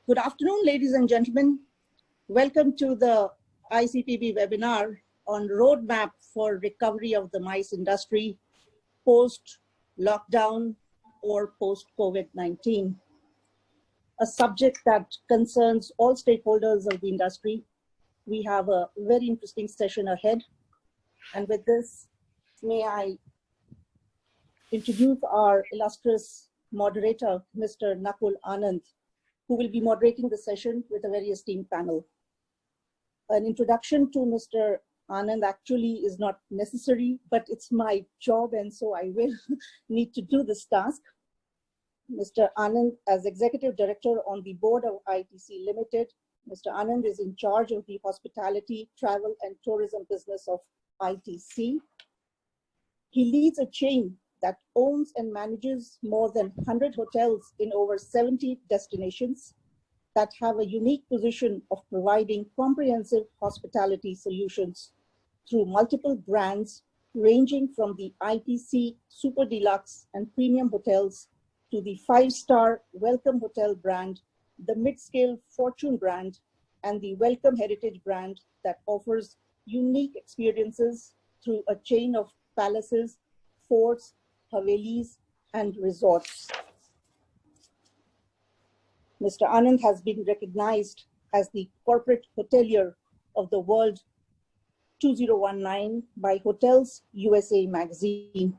Good afternoon, ladies and gentlemen. Welcome to the ICPB webinar on roadmap for recovery of the MICE industry post-lockdown or post-COVID-19, a subject that concerns all stakeholders of the industry. We have a very interesting session ahead. And with this, may I introduce our illustrious moderator, Mr. Nakul Anand, who will be moderating the session with a very esteemed panel. An introduction to Mr. Anand actually is not necessary, but it's my job, and so I will need to do this task. Mr. Anand, as Executive Director on the board of ITC Limited, Mr. Anand is in charge of the hospitality, travel, and tourism business of ITC. He leads a chain that owns and manages more than 100 hotels in over 70 destinations that have a unique position of providing comprehensive hospitality solutions through multiple brands ranging from the ITC Super Deluxe and Premium Hotels to the 5-star Welcome Hotel brand, the mid-scale Fortune brand, and the Welcome Heritage brand that offers unique experiences through a chain of palaces, forts, Havelis, and resorts. Mr. Anand has been recognized as the Corporate Hotelier of the World 2019 by Hotels USA magazine.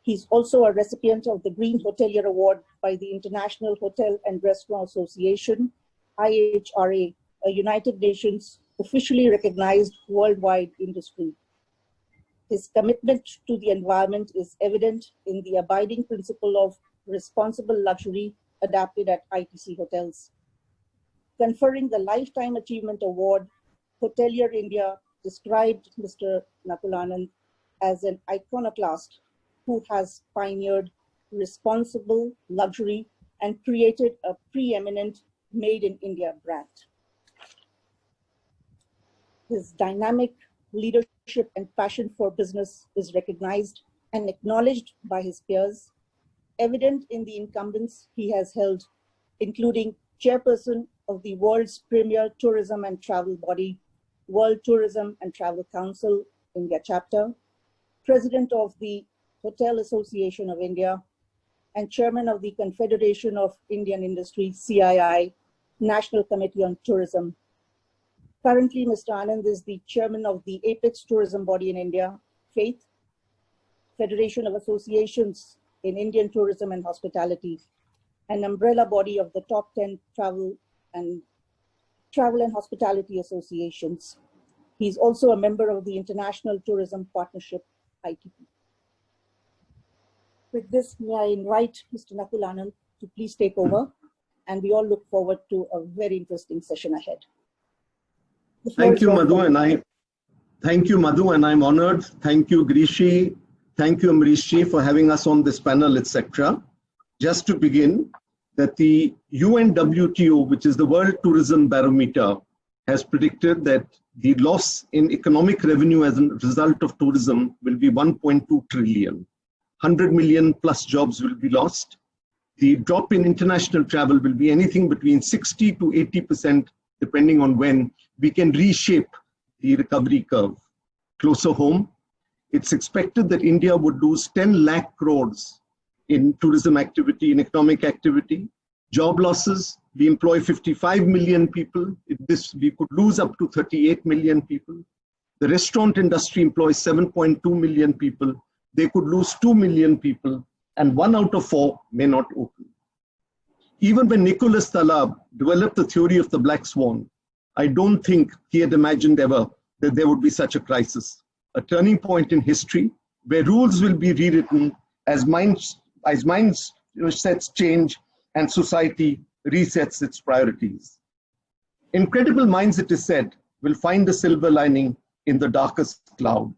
He's also a recipient of the Green Hotelier Award by the International Hotel and Restaurant Association, IHRA, a United Nations officially recognized worldwide industry. His commitment to the environment is evident in the abiding principle of responsible luxury adapted at ITC hotels. Conferring the Lifetime Achievement Award, Hotelier India described Mr. Nakul Anand as an iconoclast who has pioneered responsible luxury and created a preeminent Made in India brand. His dynamic leadership and passion for business is recognized and acknowledged by his peers, evident in the incumbents he has held, including chairperson of the world's premier tourism and travel body, World Tourism and Travel Council India chapter, president of the Hotel Association of India, and chairman of the Confederation of Indian Industry, CII, National Committee on Tourism. Currently, Mr. Anand is the chairman of the Apex Tourism Body in India, FAITH, Federation of Associations in Indian Tourism and Hospitality, an umbrella body of the top 10 travel and hospitality associations. He's also a member of the International Tourism Partnership, ITP. With this, may I invite Mr. Nakul Anand to please take over, and we all look forward to a very interesting session ahead. Thank you, Madhu, and I'm honored. Thank you, Grishi. Thank you, Amrishji, for having us on this panel, etc. Just to begin, that the UNWTO, which is the World Tourism Barometer, has predicted that the loss in economic revenue as a result of tourism will be 1.2 trillion. 100 million plus jobs will be lost. The drop in international travel will be anything between 60 to 80%, depending on when we can reshape the recovery curve. Closer home, it's expected that India would lose 10 lakh crores in tourism activity, in economic activity. Job losses, we employ 55 million people. We could lose up to 38 million people. The restaurant industry employs 7.2 million people. They could lose 2 million people, and 1 out of 4 may not open. Even when Nicholas Taleb developed the theory of the black swan, I don't think he had imagined ever that there would be such a crisis, a turning point in history where rules will be rewritten as mindsets change and society resets its priorities. Incredible minds, it is said, will find the silver lining in the darkest cloud.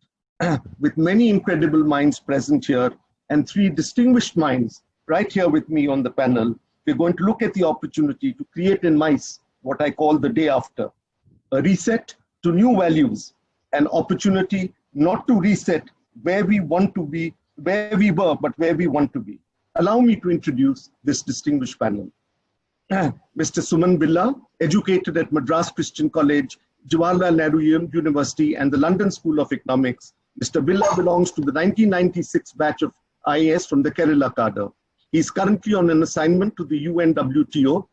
With many incredible minds present here and 3 distinguished minds right here with me on the panel, we're going to look at the opportunity to create in MICE what I call the day after, a reset to new values, an opportunity not to reset where we want to be, where we were, but where we want to be. Allow me to introduce this distinguished panel. Mr. Suman Billa, educated at Madras Christian College, Jawaharlal Nehru University, and the London School of Economics. Mr. Billa belongs to the 1996 batch of IAS from the Kerala cadre. He is currently on an assignment to the UNWTO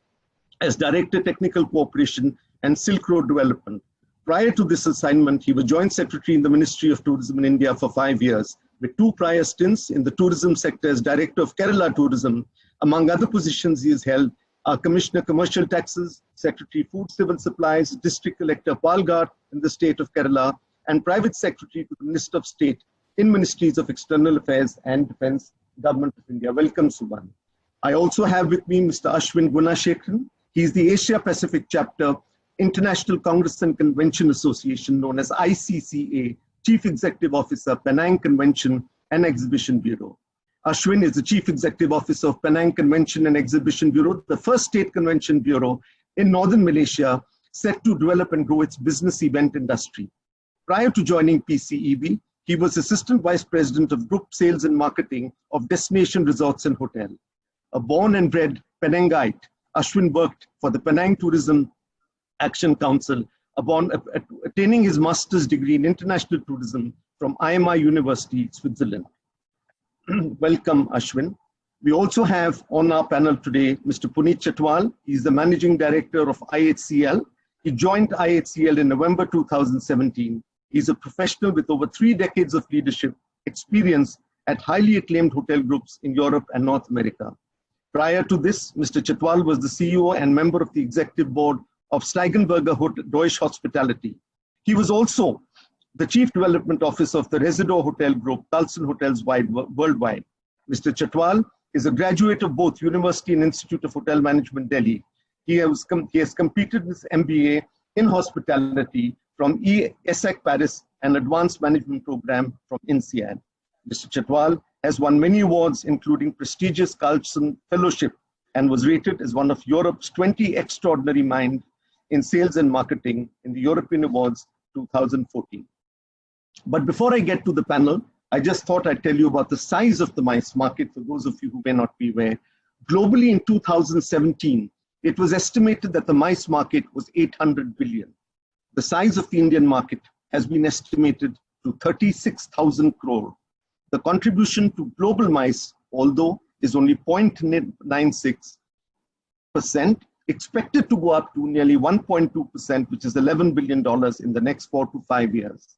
as Director Technical Cooperation and Silk Road Development. Prior to this assignment, he was Joint Secretary in the Ministry of Tourism in India for 5 years, with 2 prior stints in the tourism sector as Director of Kerala Tourism. Among other positions he has held are Commissioner Commercial Taxes, Secretary Food Civil Supplies, District Collector Palghat in the state of Kerala, and Private Secretary to the Minister of State in Ministries of External Affairs and Defence, Government of India. Welcome, Suman. I also have with me Mr. Ashwin Gunasekeran. He is the Asia Pacific Chapter, International Congress and Convention Association, known as ICCA, Chief Executive Officer, Penang Convention and Exhibition Bureau. Ashwin is the Chief Executive Officer of Penang Convention and Exhibition Bureau, the first state convention bureau in northern Malaysia, set to develop and grow its business event industry. Prior to joining PCEB, he was Assistant Vice President of Group Sales and Marketing of Destination Resorts and Hotel. A born and bred Penangite, Ashwin worked for the Penang Tourism Action Council upon attaining his master's degree in international tourism from IMI University, Switzerland. Welcome, Ashwin. We also have on our panel today Mr. Puneet Chhatwal. He's the Managing Director of IHCL. He joined IHCL in November 2017. He's a professional with over 3 decades of leadership experience at highly acclaimed hotel groups in Europe and North America. Prior to this, Mr. Chhatwal was the CEO and member of the executive board of Steigenberger Deutsche Hospitality. He was also the Chief Development Officer of the Residor Hotel Group, Carlson Hotels Worldwide. Mr. Chhatwal is a graduate of both University and Institute of Hotel Management, Delhi. He has completed his MBA in hospitality from ESSEC Paris and Advanced Management Program from INSEAD. Mr. Chhatwal has won many awards, including prestigious Carlson Fellowship, and was rated as one of Europe's 20 extraordinary minds in sales and marketing in the European Awards 2014. But before I get to the panel, I just thought I'd tell you about the size of the MICE market for those of you who may not be aware. Globally in 2017, it was estimated that the MICE market was 800 billion. The size of the Indian market has been estimated to 36,000 crore. The contribution to global MICE, although is only 0.96%, expected to go up to nearly 1.2%, which is $11 billion in the next 4 to 5 years.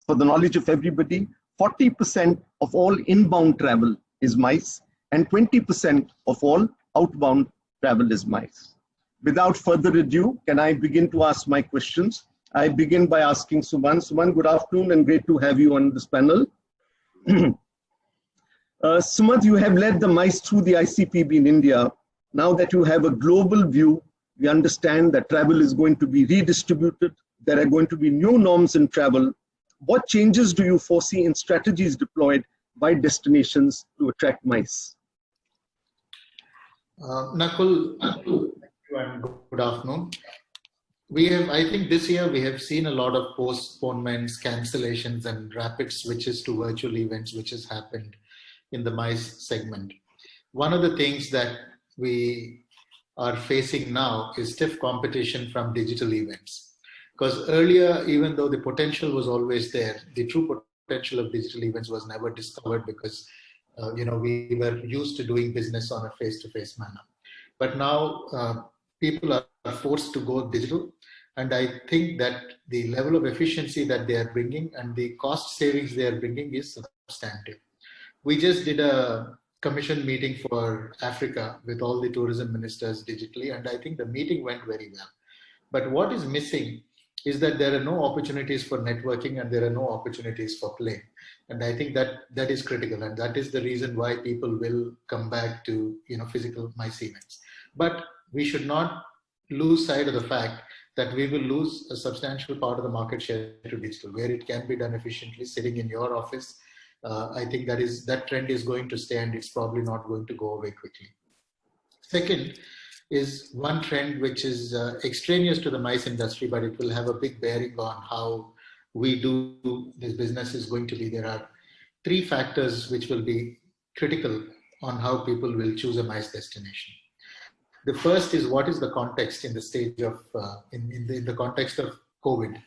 For the knowledge of everybody, 40% of all inbound travel is MICE and 20% of all outbound travel is MICE. Without further ado, can I begin to ask my questions? I begin by asking Suman. Suman, good afternoon and great to have you on this panel. Suman, you have led the MICE through the ICPB in India. Now that you have a global view, we understand that travel is going to be redistributed. There are going to be new norms in travel. What changes do you foresee in strategies deployed by destinations to attract MICE? Nakul, thank you and good afternoon. I think this year we have seen a lot of postponements, cancellations, and rapid switches to virtual events, which has happened in the MICE segment. One of the things that we are facing now is stiff competition from digital events. Because earlier, even though the potential was always there, the true potential of digital events was never discovered because we were used to doing business on a face-to-face manner. But now people are forced to go digital, and I think that the level of efficiency that they are bringing and the cost savings they are bringing is substantive. We just did a commission meeting for Africa with all the tourism ministers digitally, and I think the meeting went very well. But what is missing is that there are no opportunities for networking and there are no opportunities for play. And I think that is critical, and that is the reason why people will come back to physical MICE events. But we should not lose sight of the fact that we will lose a substantial part of the market share to digital, where it can be done efficiently sitting in your office. I think that trend is going to stay, and it's probably not going to go away quickly. Second is one trend which is extraneous to the MICE industry, but it will have a big bearing on how we do this business is going to be. There are 3 factors which will be critical on how people will choose a MICE destination. The first is, what is the context in the stage of, in the context of COVID?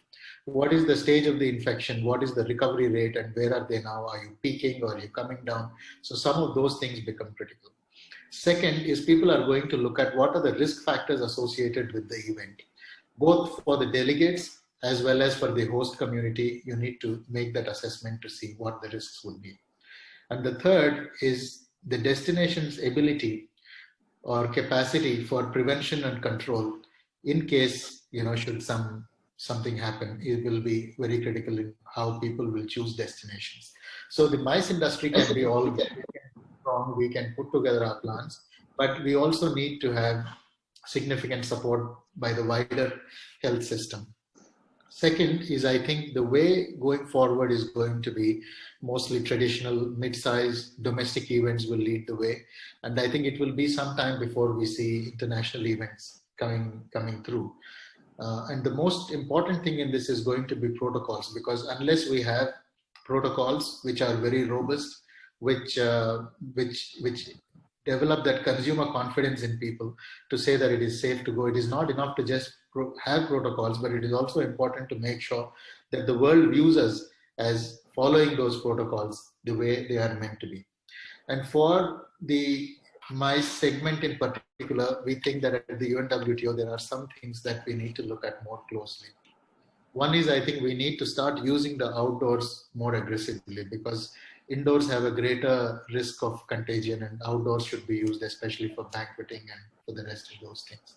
What is the stage of the infection? What is the recovery rate, and where are they now? Are you peaking or are you coming down? So some of those things become critical. Second is, people are going to look at what are the risk factors associated with the event. Both for the delegates as well as for the host community, you need to make that assessment to see what the risks would be. And the third is the destination's ability or capacity for prevention and control in case, should something happen. It will be very critical in how people will choose destinations. So the MICE industry can be all strong, we can put together our plans, but we also need to have significant support by the wider health system. Second is, I think the way going forward is going to be mostly traditional mid-sized domestic events will lead the way. And I think it will be some time before we see international events coming through. And the most important thing in this is going to be protocols, because unless we have protocols which are very robust, which develop that consumer confidence in people to say that it is safe to go. It is not enough to just have protocols, but it is also important to make sure that the world views us as following those protocols the way they are meant to be. And for the MICE segment in particular, we think that at the UNWTO, there are some things that we need to look at more closely. One is, I think we need to start using the outdoors more aggressively, because indoors have a greater risk of contagion, and outdoors should be used especially for banqueting and for the rest of those things.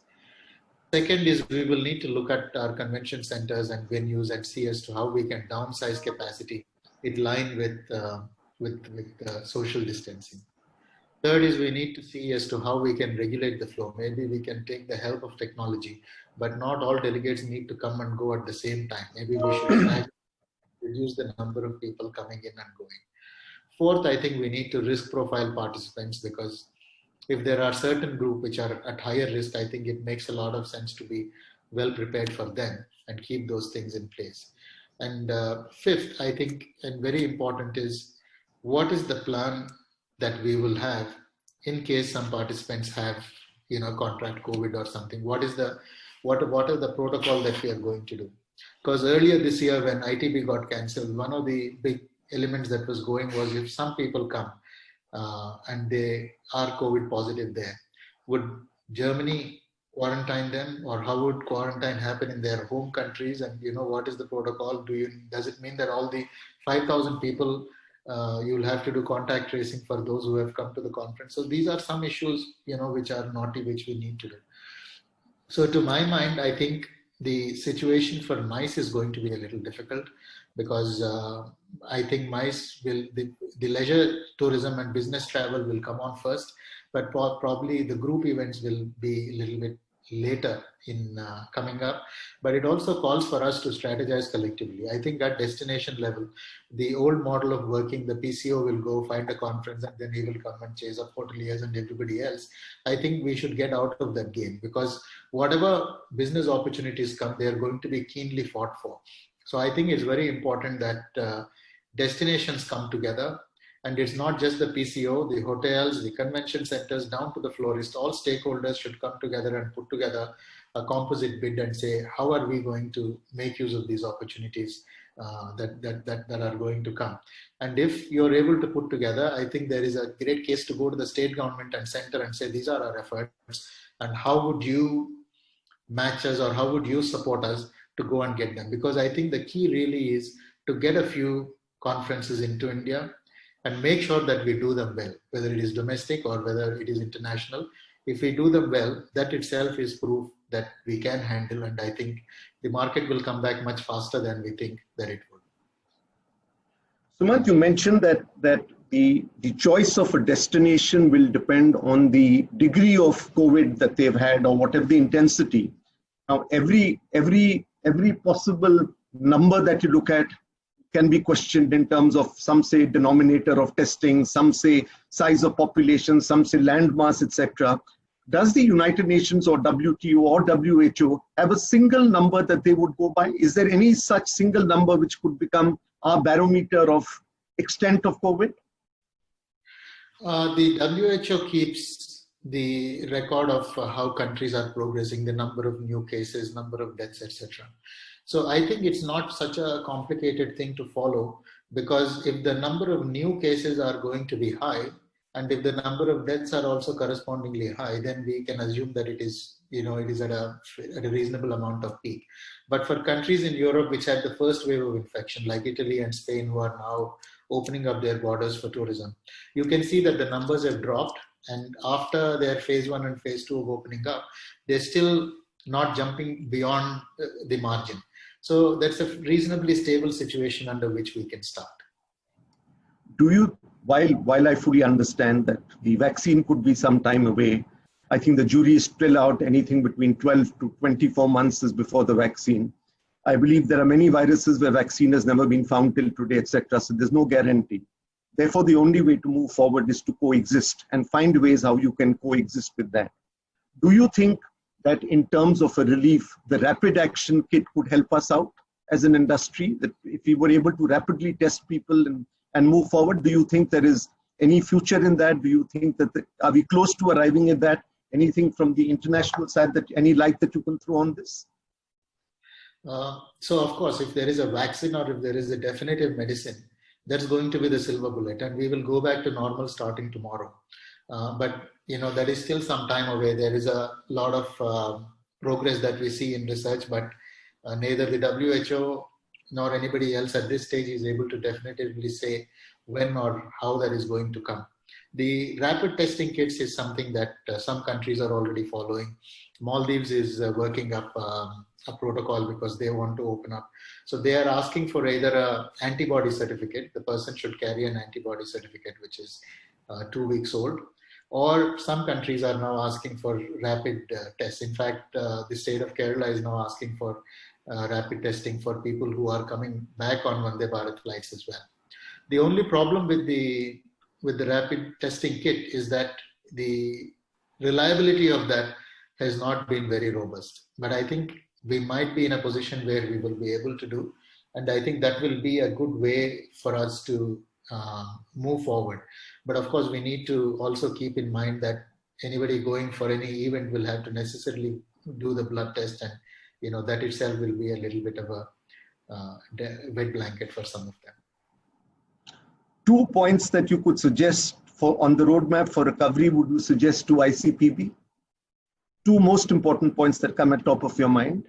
Second is, we will need to look at our convention centers and venues and see as to how we can downsize capacity in line with social distancing. Third is, we need to see as to how we can regulate the flow. Maybe we can take the help of technology, but not all delegates need to come and go at the same time. Maybe we should reduce the number of people coming in and going. Fourth, I think we need to risk profile participants, because if there are certain groups which are at higher risk, I think it makes a lot of sense to be well prepared for them and keep those things in place. And fifth, I think, and very important, is what is the plan that we will have in case some participants have, contract COVID or something. What are the protocol that we are going to do? Because earlier this year, when ITB got cancelled, one of the big elements that was going was, if some people come and they are COVID positive there, would Germany quarantine them, or how would quarantine happen in their home countries? And what is the protocol? Does it mean that all the 5,000 people you'll have to do contact tracing for those who have come to the conference? So these are some issues which are knotty, which we need to do. So to my mind, I think the situation for MICE is going to be a little difficult, because I think MICE will, the leisure tourism and business travel will come on first, but probably the group events will be a little bit later in coming up. But it also calls for us to strategize collectively. I think at destination level, the old model of working, the PCO will go find a conference and then he will come and chase up hoteliers and everybody else. I think we should get out of that game, because whatever business opportunities come, they are going to be keenly fought for. So I think it's very important that destinations come together, and it's not just the PCO, the hotels, the convention centers, down to the florist. All stakeholders should come together and put together a composite bid and say, how are we going to make use of these opportunities that are going to come? And if you're able to put together, I think there is a great case to go to the state government and center and say, these are our efforts, and how would you match us, or how would you support us to go and get them? Because I think the key really is to get a few conferences into India and make sure that we do them well, whether it is domestic or whether it is international. If we do them well, that itself is proof that we can handle, and I think the market will come back much faster than we think that it would. Suman, you mentioned that the choice of a destination will depend on the degree of COVID that they've had, or whatever the intensity. Now, every possible number that you look at can be questioned in terms of, some say denominator of testing, some say size of population, some say land mass, etc. Does the United Nations or WTO or WHO have a single number that they would go by? Is there any such single number which could become our barometer of extent of COVID? The WHO keeps the record of how countries are progressing, the number of new cases, number of deaths, etc. So I think it's not such a complicated thing to follow, because if the number of new cases are going to be high, and if the number of deaths are also correspondingly high, then we can assume that it is, it is at a reasonable amount of peak. But for countries in Europe which had the first wave of infection, like Italy and Spain, who are now opening up their borders for tourism, you can see that the numbers have dropped. And after their phase 1 and phase 2 of opening up, they're still not jumping beyond the margin. So that's a reasonably stable situation under which we can start. Do you, while I fully understand that the vaccine could be some time away, I think the jury is still out. Anything between 12 to 24 months is before the vaccine. I believe there are many viruses where vaccine has never been found till today, etc. So there's no guarantee. Therefore, the only way to move forward is to coexist and find ways how you can coexist with that. Do you think that in terms of a relief, the rapid action kit could help us out as an industry? That if we were able to rapidly test people and move forward, do you think there is any future in that? Do you think that, are we close to arriving at that? Anything from the international side, that any light that you can throw on this? So of course, if there is a vaccine or if there is a definitive medicine, that's going to be the silver bullet, and we will go back to normal starting tomorrow. But that is still some time away. There is a lot of progress that we see in research, but neither the WHO nor anybody else at this stage is able to definitively say when or how that is going to come. The rapid testing kits is something that some countries are already following. Maldives is working up a protocol because they want to open up. So they are asking for either an antibody certificate. The person should carry an antibody certificate, which is 2 weeks old. Or some countries are now asking for rapid tests. In fact, the state of Kerala is now asking for rapid testing for people who are coming back on Vande Bharat flights as well. The only problem with the rapid testing kit is that the reliability of that has not been very robust. But I think we might be in a position where we will be able to do, and I think that will be a good way for us to move forward. But of course, we need to also keep in mind that anybody going for any event will have to necessarily do the blood test, and that itself will be a little bit of a wet blanket for some of them. 2 points that you could suggest on the roadmap for recovery would you suggest to ICPB? 2 most important points that come at top of your mind.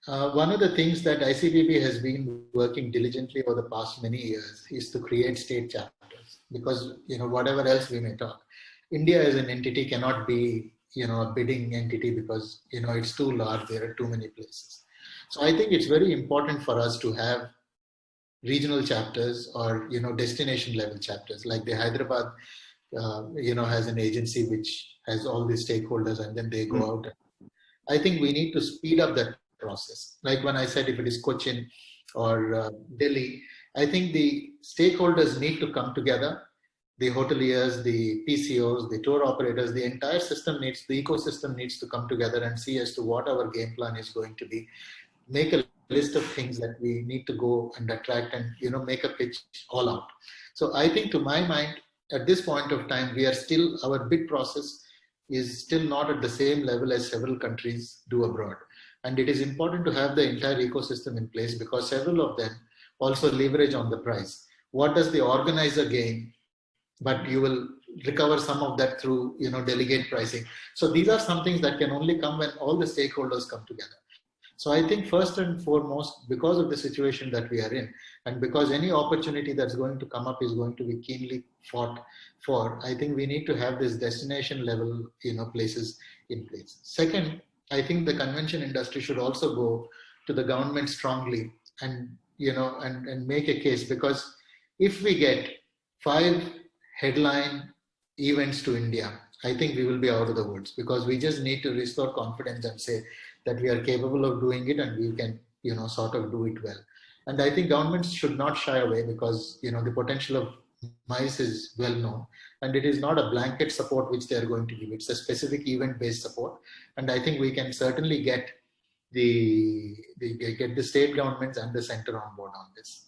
One of the things that ICPB has been working diligently over the past many years is to create state chapters, because whatever else we may talk, India as an entity cannot be a bidding entity because it's too large. There are too many places. So I think it's very important for us to have regional chapters or destination level chapters, like the Hyderabad has an agency which has all the stakeholders, and then they go out. I think we need to speed up that process. Like when I said, if it is Cochin or Delhi, I think the stakeholders need to come together. The hoteliers, the PCOs, the tour operators, the entire system the ecosystem needs to come together and see as to what our game plan is going to be. Make a list of things that we need to go and attract, and make a pitch all out. So I think, to my mind, at this point of time, our bid process is still not at the same level as several countries do abroad. And it is important to have the entire ecosystem in place, because several of them also leverage on the price. What does the organizer gain? But you will recover some of that through delegate pricing. So these are some things that can only come when all the stakeholders come together. So I think first and foremost, because of the situation that we are in, and because any opportunity that's going to come up is going to be keenly fought for, I think we need to have this destination level, places in place. Second, I think the convention industry should also go to the government strongly and, and make a case, because if we get 5 headline events to India, I think we will be out of the woods, because we just need to restore confidence and say that we are capable of doing it and we can, sort of do it well. And I think governments should not shy away, because, the potential of MICE is well known, and it is not a blanket support which they are going to give. It's a specific event-based support. And I think we can certainly get the state governments and the center on board on this.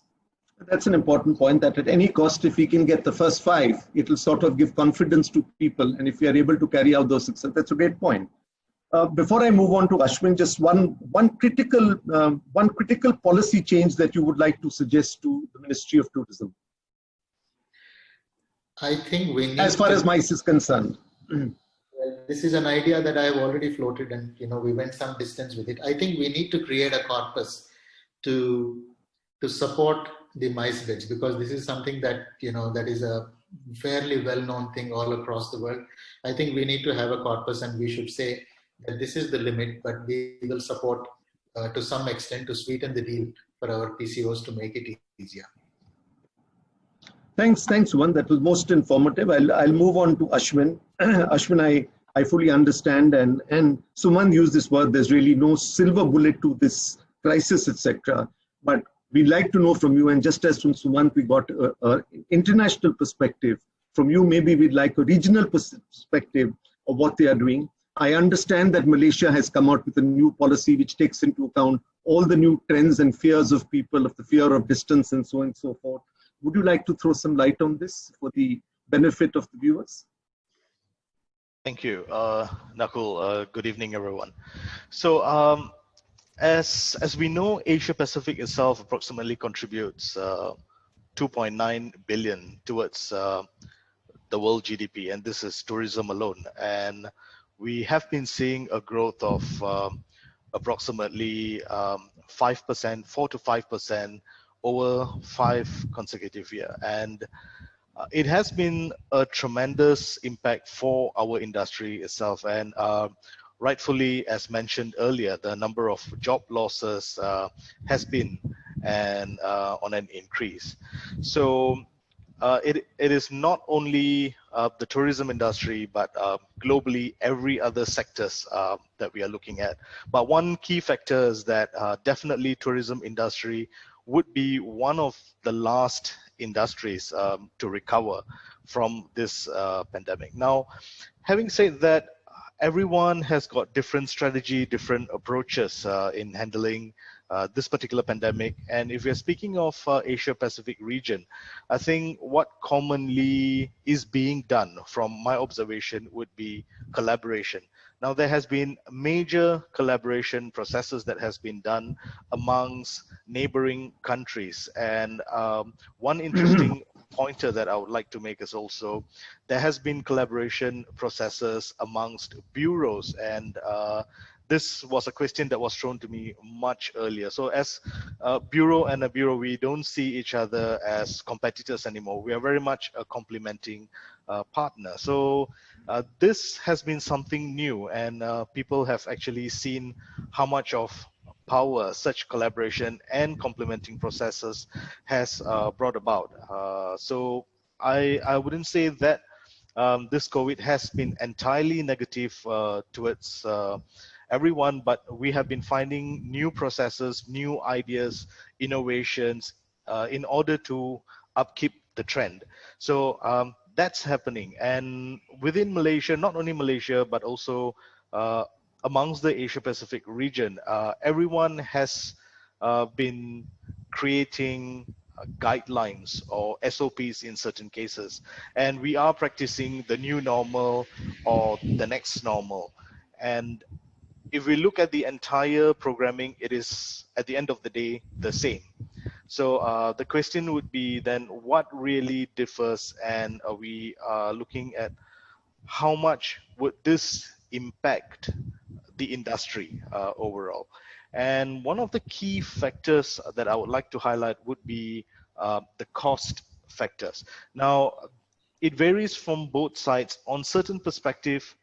That's an important point, that at any cost, if we can get the first 5, it will sort of give confidence to people. And if we are able to carry out those success, that's a great point. Before I move on to Ashwin, just one critical policy change that you would like to suggest to the Ministry of Tourism. I think we need, as far as MICE is concerned. This is an idea that I have already floated, and we went some distance with it. I think we need to create a corpus to support the MICE bids, because this is something that that is a fairly well-known thing all across the world. I think we need to have a corpus, and we should say that this is the limit, but we will support to some extent to sweeten the deal for our PCOs to make it easier. Thanks, Suman. That was most informative. I'll move on to Ashwin. Ashwin, I fully understand, and Suman used this word. There's really no silver bullet to this crisis, etc. But we'd like to know from you, and just as from Suman, we got an international perspective. From you, maybe we'd like a regional perspective of what they are doing. I understand that Malaysia has come out with a new policy which takes into account all the new trends and fears of people, of the fear of distance and so on and so forth. Would you like to throw some light on this for the benefit of the viewers? Thank you, Nakul. Good evening, everyone. So, as we know, Asia Pacific itself approximately contributes 2.9 billion towards the world GDP, and this is tourism alone. And we have been seeing a growth of approximately 5%, 4 to 5% over 5 consecutive years. And it has been a tremendous impact for our industry itself. And rightfully, as mentioned earlier, the number of job losses has been on an increase. So it is not only the tourism industry, but globally every other sectors that we are looking at. But one key factor is that definitely tourism industry would be one of the last industries to recover from this pandemic. Now, having said that, everyone has got different strategy, different approaches in handling this particular pandemic. And if we're speaking of Asia Pacific region, I think what commonly is being done from my observation would be collaboration. Now, there has been major collaboration processes that has been done amongst neighboring countries. And one interesting pointer that I would like to make is also there has been collaboration processes amongst bureaus, and this was a question that was thrown to me much earlier. So as a bureau and a bureau, we don't see each other as competitors anymore. We are very much a complementing partner. So this has been something new, and people have actually seen how much of power such collaboration and complementing processes has brought about. So I wouldn't say that this COVID has been entirely negative towards everyone, but we have been finding new processes, new ideas, innovations in order to upkeep the trend. So that's happening. And within Malaysia, not only Malaysia, but also amongst the Asia Pacific region, everyone has been creating guidelines or SOPs in certain cases. And we are practicing the new normal or the next normal. And if we look at the entire programming, it is at the end of the day the same. So the question would be then, what really differs, and we are looking at how much would this impact the industry overall. And one of the key factors that I would like to highlight would be the cost factors. Now, it varies from both sides. On certain perspective,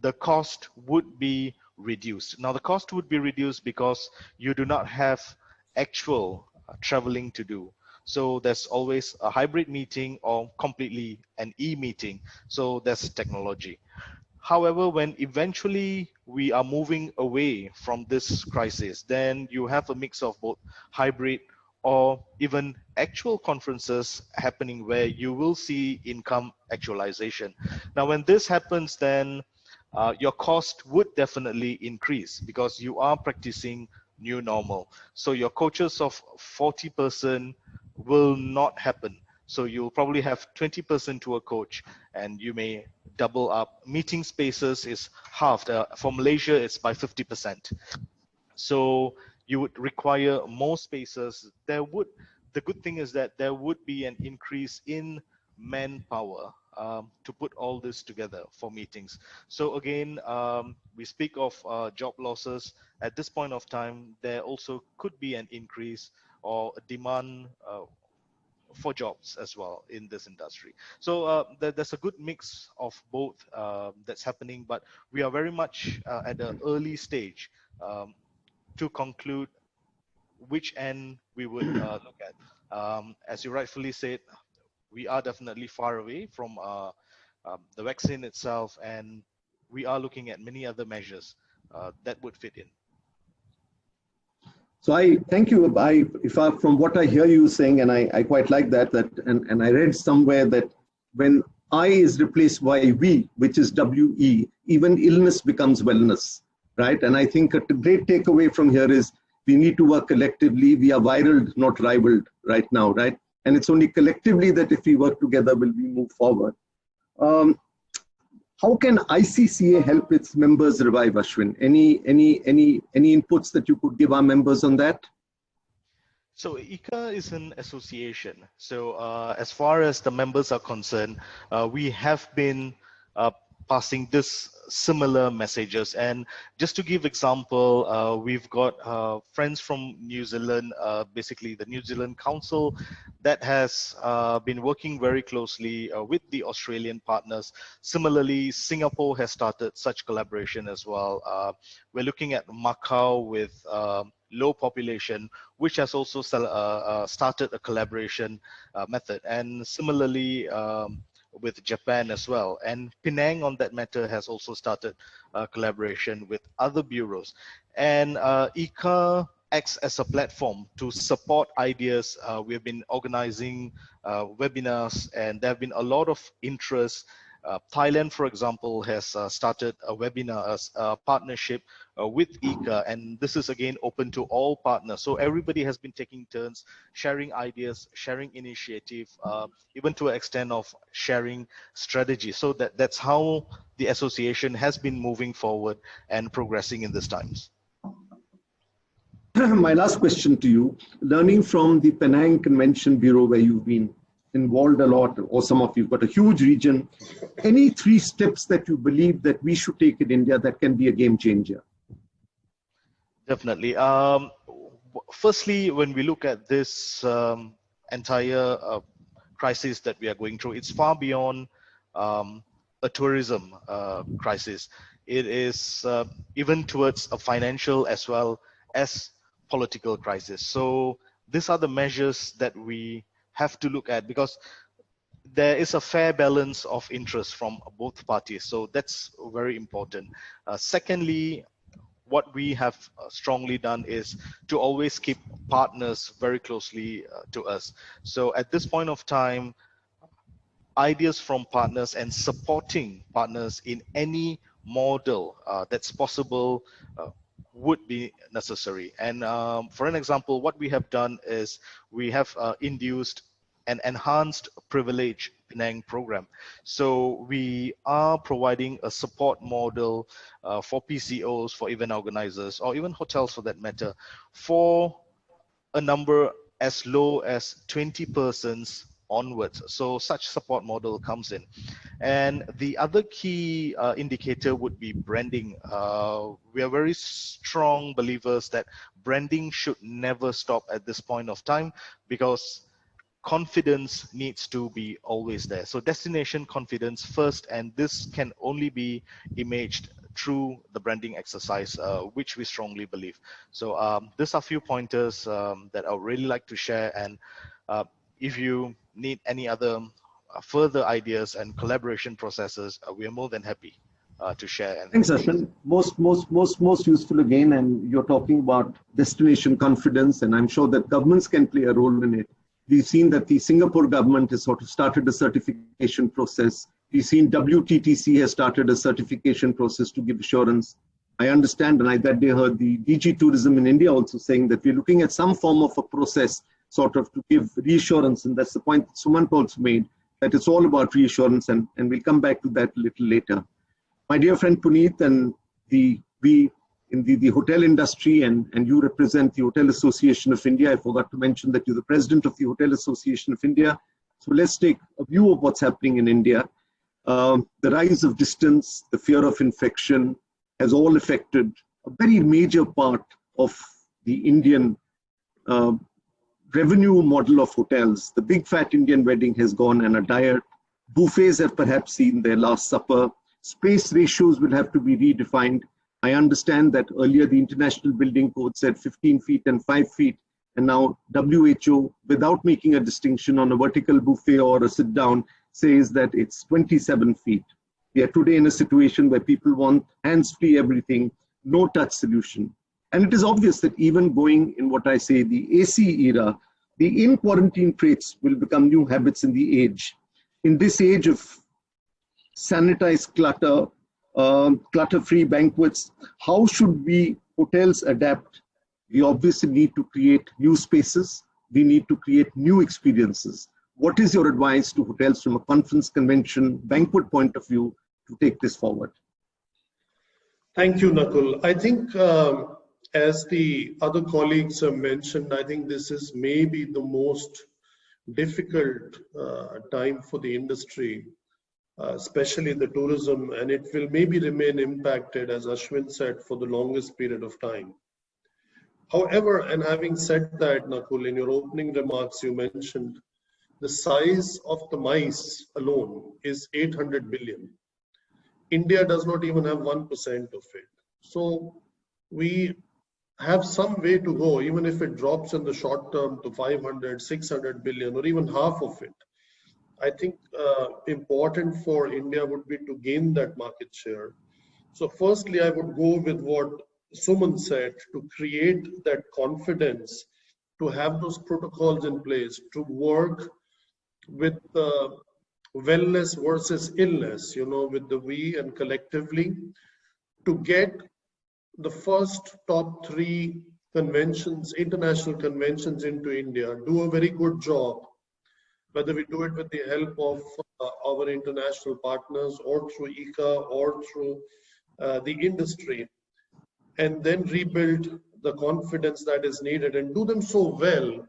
the cost would be reduced. Now, the cost would be reduced because you do not have actual traveling to do. So there's always a hybrid meeting or completely an e-meeting. So there's technology. However, when eventually we are moving away from this crisis, then you have a mix of both hybrid or even actual conferences happening where you will see income actualization. Now, when this happens, then your cost would definitely increase because you are practicing new normal. So your coaches of 40-person will not happen. So you'll probably have 20% to a coach, and you may double up. Meeting spaces is halved. For Malaysia, it's by 50%. So you would require more spaces. The good thing is that there would be an increase in manpower to put all this together for meetings. So again, we speak of job losses. At this point of time, there also could be an increase or a demand for jobs as well in this industry. So there's a good mix of both that's happening, but we are very much at the early stage to conclude which end we would look at. As you rightfully said, we are definitely far away from the vaccine itself, and we are looking at many other measures that would fit in. So I thank you. From what I hear you saying, and I quite like that, and I read somewhere that when I is replaced by we, which is WE, even illness becomes wellness, right? And I think a great takeaway from here is we need to work collectively. We are viral, not rivaled right now, right? And it's only collectively that if we work together, will we move forward. How can ICCA help its members revive, Ashwin? Any inputs that you could give our members on that? So ICCA is an association. So as far as the members are concerned, we have been passing this similar messages. And just to give example, we've got friends from New Zealand, basically the New Zealand Council that has been working very closely with the Australian partners. Similarly, Singapore has started such collaboration as well. We're looking at Macau with low population, which has also started a collaboration method. And similarly, with Japan as well. And Penang on that matter has also started collaboration with other bureaus. And ICCA acts as a platform to support ideas. We've been organizing webinars, and there have been a lot of interest. Thailand, for example, has started a webinar partnership with ICCA, and this is again open to all partners. So everybody has been taking turns, sharing ideas, sharing initiative, even to an extent of sharing strategy. So that's how the association has been moving forward and progressing in these times. My last question to you, learning from the Penang Convention Bureau, where you've been involved a lot, or some of you've got a huge region, any 3 steps that you believe that we should take in India that can be a game changer? Definitely. Firstly, when we look at this entire crisis that we are going through, it's far beyond a tourism crisis. It is even towards a financial as well as political crisis. So these are the measures that we have to look at, because there is a fair balance of interest from both parties. So that's very important. Secondly, what we have strongly done is to always keep partners very closely to us. So at this point of time, ideas from partners and supporting partners in any model that's possible would be necessary. And for an example, what we have done is we have induced an enhanced privilege Penang program. So we are providing a support model for PCOs, for event organizers, or even hotels for that matter, for a number as low as 20 persons onwards. So such support model comes in. And the other key indicator would be branding. We are very strong believers that branding should never stop at this point of time, because confidence needs to be always there. So destination confidence first, and this can only be imaged through the branding exercise, which we strongly believe. So these are a few pointers that I would really like to share. And if you need any other further ideas and collaboration processes, we are more than happy to share. Thanks, Ashwin. Most useful again. And you're talking about destination confidence, and I'm sure that governments can play a role in it. We've seen that the Singapore government has sort of started a certification process. We've seen WTTC has started a certification process to give assurance. I understand, and I that day heard the DG Tourism in India also saying that we're looking at some form of a process sort of to give reassurance, and that's the point that Suman also made, that it's all about reassurance, and we'll come back to that a little later. My dear friend Puneet, and we in the hotel industry, and you represent the Hotel Association of India. I forgot to mention that you're the president of the Hotel Association of India. So let's take a view of what's happening in India. The rise of distance, the fear of infection has all affected a very major part of the Indian revenue model of hotels. The big fat Indian wedding has gone and a diet. Buffets have perhaps seen their last supper. Space ratios will have to be redefined. I understand that earlier the International Building Code said 15 feet and 5 feet, and now WHO, without making a distinction on a vertical buffet or a sit down, says that it's 27 feet. We are today in a situation where people want hands-free everything, no touch solution. And it is obvious that even going in what I say, the AC era, the in-quarantine traits will become new habits in the age. In this age of sanitized clutter, clutter-free banquets, how should we hotels adapt? We obviously need to create new spaces. We need to create new experiences. What is your advice to hotels from a conference, convention, banquet point of view to take this forward? Thank you, Nakul. I think as the other colleagues have mentioned, I think this is maybe the most difficult time for the industry, especially the tourism, and it will maybe remain impacted, as Ashwin said, for the longest period of time. However, and having said that, Nakul, in your opening remarks, you mentioned the size of the mice alone is 800 billion. India does not even have 1% of it. So we have some way to go, even if it drops in the short term to 500, 600 billion, or even half of it. I think important for India would be to gain that market share. So firstly, I would go with what Suman said, to create that confidence, to have those protocols in place, to work with wellness versus illness, with the we and collectively, to get the first top 3 conventions, international conventions into India, do a very good job, whether we do it with the help of our international partners or through ICCA or through the industry, and then rebuild the confidence that is needed and do them so well.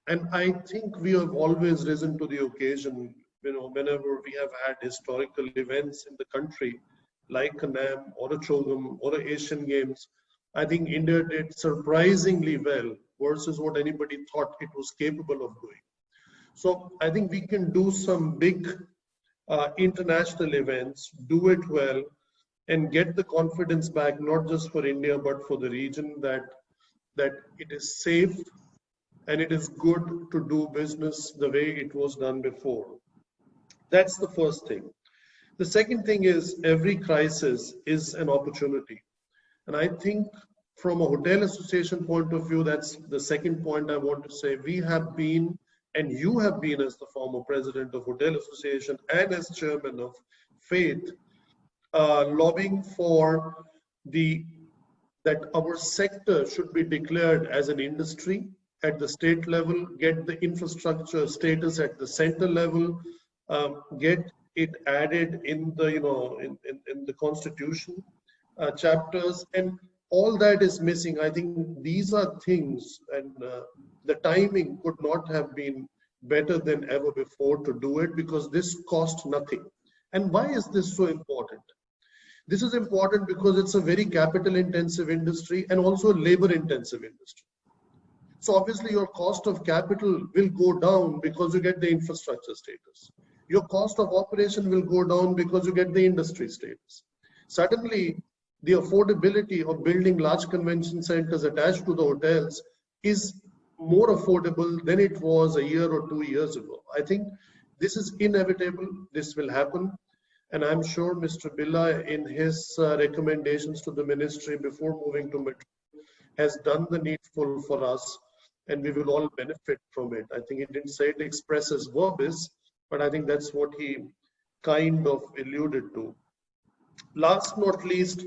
And I think we have always risen to the occasion, whenever we have had historical events in the country, like a NAM or a Chogam or a Asian Games. I think India did surprisingly well versus what anybody thought it was capable of doing. So I think we can do some big international events, do it well, and get the confidence back, not just for India, but for the region, that it is safe and it is good to do business the way it was done before. That's the first thing. The second thing is, every crisis is an opportunity. And I think from a hotel association point of view, that's the second point I want to say. We have been, and you have been as the former president of Hotel Association and as chairman of FAITH, lobbying for that our sector should be declared as an industry at the state level, get the infrastructure status at the center level, get it added in the in the constitution chapters, and all that is missing. I think these are things, and the timing could not have been better than ever before to do it, because this cost nothing. And why is this so important? This is important because it's a very capital intensive industry and also a labor intensive industry. So obviously your cost of capital will go down because you get the infrastructure status. Your cost of operation will go down because you get the industry status. Suddenly, the affordability of building large convention centers attached to the hotels is more affordable than it was a year or 2 years ago. I think this is inevitable. This will happen. And I'm sure Mr. Billa, in his recommendations to the ministry before moving to Metro, has done the needful for us, and we will all benefit from it. I think he didn't say it expresses verbis, but I think that's what he kind of alluded to. Last not least,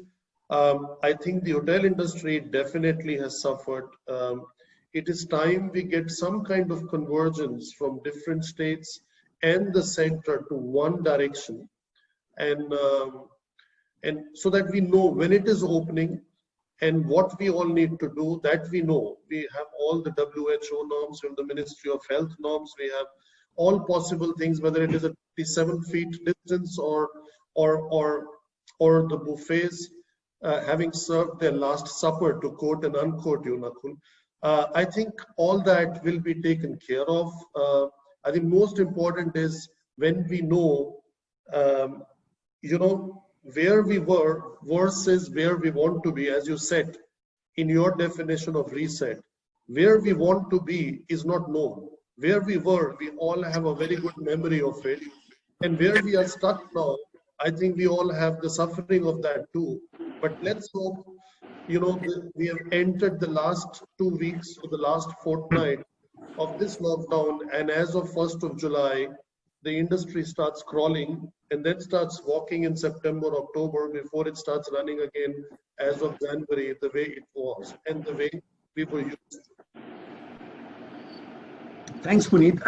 I think the hotel industry definitely has suffered. it is time we get some kind of convergence from different states and the center to one direction, and so that we know when it is opening and what we all need to do, that we know. We have all the WHO norms, from the Ministry of Health norms, we have all possible things, whether it is a 27 feet distance or the buffets having served their last supper, to quote and unquote you, Nakul. I think all that will be taken care of. I think most important is when we know, where we were versus where we want to be. As you said in your definition of reset, where we want to be is not known. Where we were, we all have a very good memory of it. And where we are stuck now, I think we all have the suffering of that too. But let's hope, we have entered the last 2 weeks or the last fortnight of this lockdown, and as of 1st of July, the industry starts crawling and then starts walking in September, October, before it starts running again as of January, the way it was and the way we were used to. Thanks, Puneet.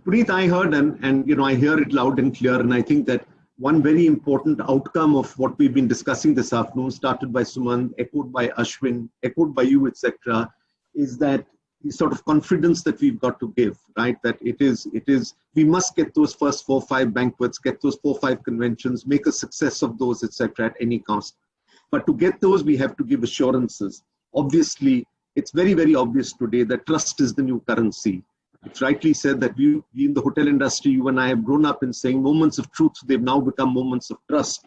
Puneet, I heard and I hear it loud and clear, and I think that one very important outcome of what we've been discussing this afternoon, started by Suman, echoed by Ashwin, echoed by you, etc., is that the sort of confidence that we've got to give, right? That we must get those first 4 or 5 banquets, get those 4 or 5 conventions, make a success of those, etc., at any cost. But to get those, we have to give assurances. Obviously, it's very, very obvious today that trust is the new currency. It's rightly said that we in the hotel industry, you and I have grown up in saying moments of truth, they've now become moments of trust.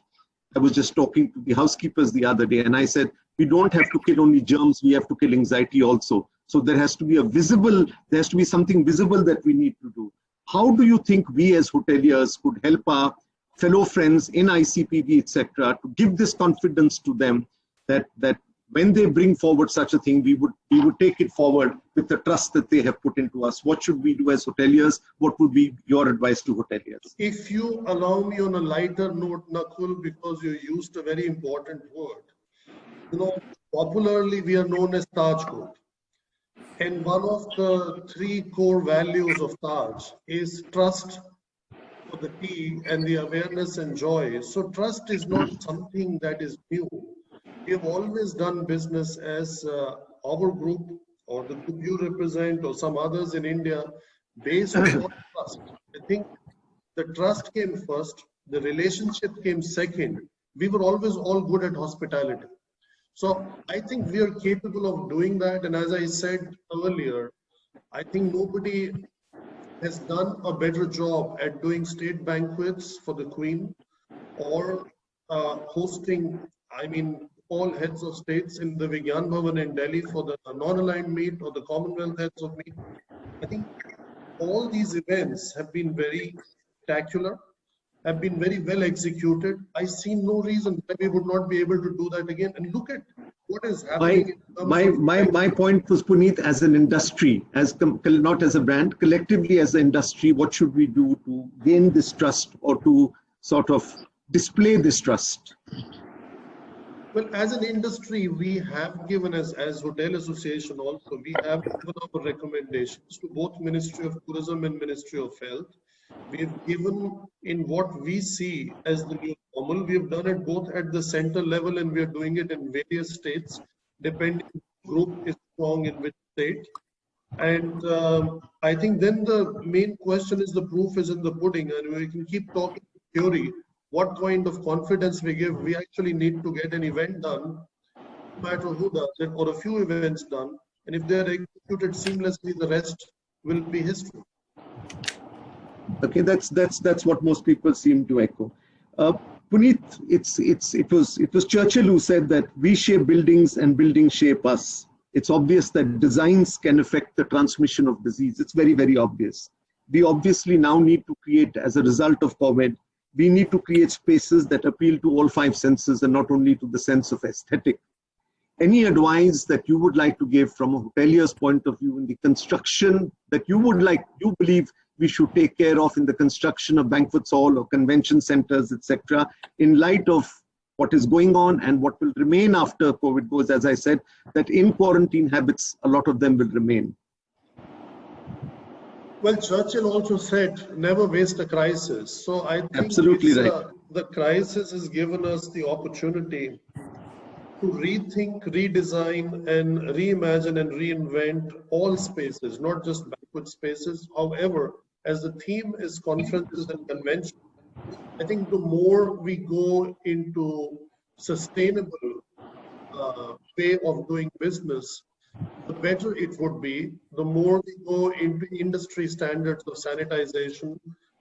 I was just talking to the housekeepers the other day, and I said, we don't have to kill only germs, we have to kill anxiety also. So there has to be something visible that we need to do. How do you think we as hoteliers could help our fellow friends in ICPB, etc., to give this confidence to them that when they bring forward such a thing, we would take it forward with the trust that they have put into us? What should we do as hoteliers? What would be your advice to hoteliers? If you allow me on a lighter note, Nakul, because you used a very important word. Popularly we are known as Taj Code. And one of the 3 core values of Taj is trust for the T and the awareness and joy. So trust is not something that is new. We have always done business as our group or the group you represent or some others in India based on trust. I think the trust came first, the relationship came second. We were always all good at hospitality. So I think we are capable of doing that. And as I said earlier, I think nobody has done a better job at doing state banquets for the Queen or hosting, all heads of states in the Vigyan Bhavan in Delhi for the non-aligned meet or the Commonwealth heads of meet. I think all these events have been very spectacular, have been very well executed. I see no reason why we would not be able to do that again. And look at what is happening. My point was, Puneet, as an industry, not as a brand, collectively as an industry, what should we do to gain this trust or to sort of display this trust? Well, as an industry, we have given, as Hotel Association also, we have given our recommendations to both Ministry of Tourism and Ministry of Health. We have given in what we see as the new normal. We have done it both at the center level and we are doing it in various states, depending which group is strong in which state. And I think then the main question is the proof is in the pudding, and we can keep talking theory. What kind of confidence we give? We actually need to get an event done, no matter who does it, or a few events done. And if they are executed seamlessly, the rest will be history. Okay, that's what most people seem to echo. Puneet, it was Churchill who said that we shape buildings and buildings shape us. It's obvious that designs can affect the transmission of disease. It's very, very obvious. We obviously now need to create, as a result of COVID, we need to create spaces that appeal to all 5 senses and not only to the sense of aesthetic. Any advice that you would like to give from a hotelier's point of view in the construction that you believe we should take care of in the construction of banquet hall or convention centers, etc., in light of what is going on and what will remain after COVID goes, as I said, that in quarantine habits, a lot of them will remain. Well, Churchill also said, never waste a crisis. So I think Absolutely right. The crisis has given us the opportunity to rethink, redesign, and reimagine and reinvent all spaces, not just banquet spaces. However, as the theme is conferences and conventions, I think the more we go into sustainable way of doing business, the better it would be. The more we go into industry standards of sanitization,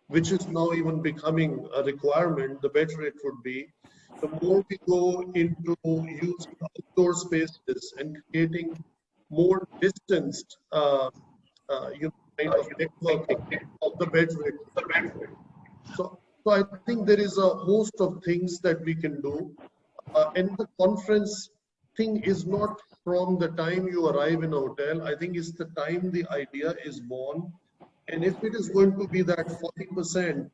which is now even becoming a requirement, the better it would be. The more we go into using outdoor spaces and creating more distanced, kind of networking, the better it would be. So I think there is a host of things that we can do. And the conference thing is not from the time you arrive in a hotel. I think it's the time the idea is born. And if it is going to be that 40%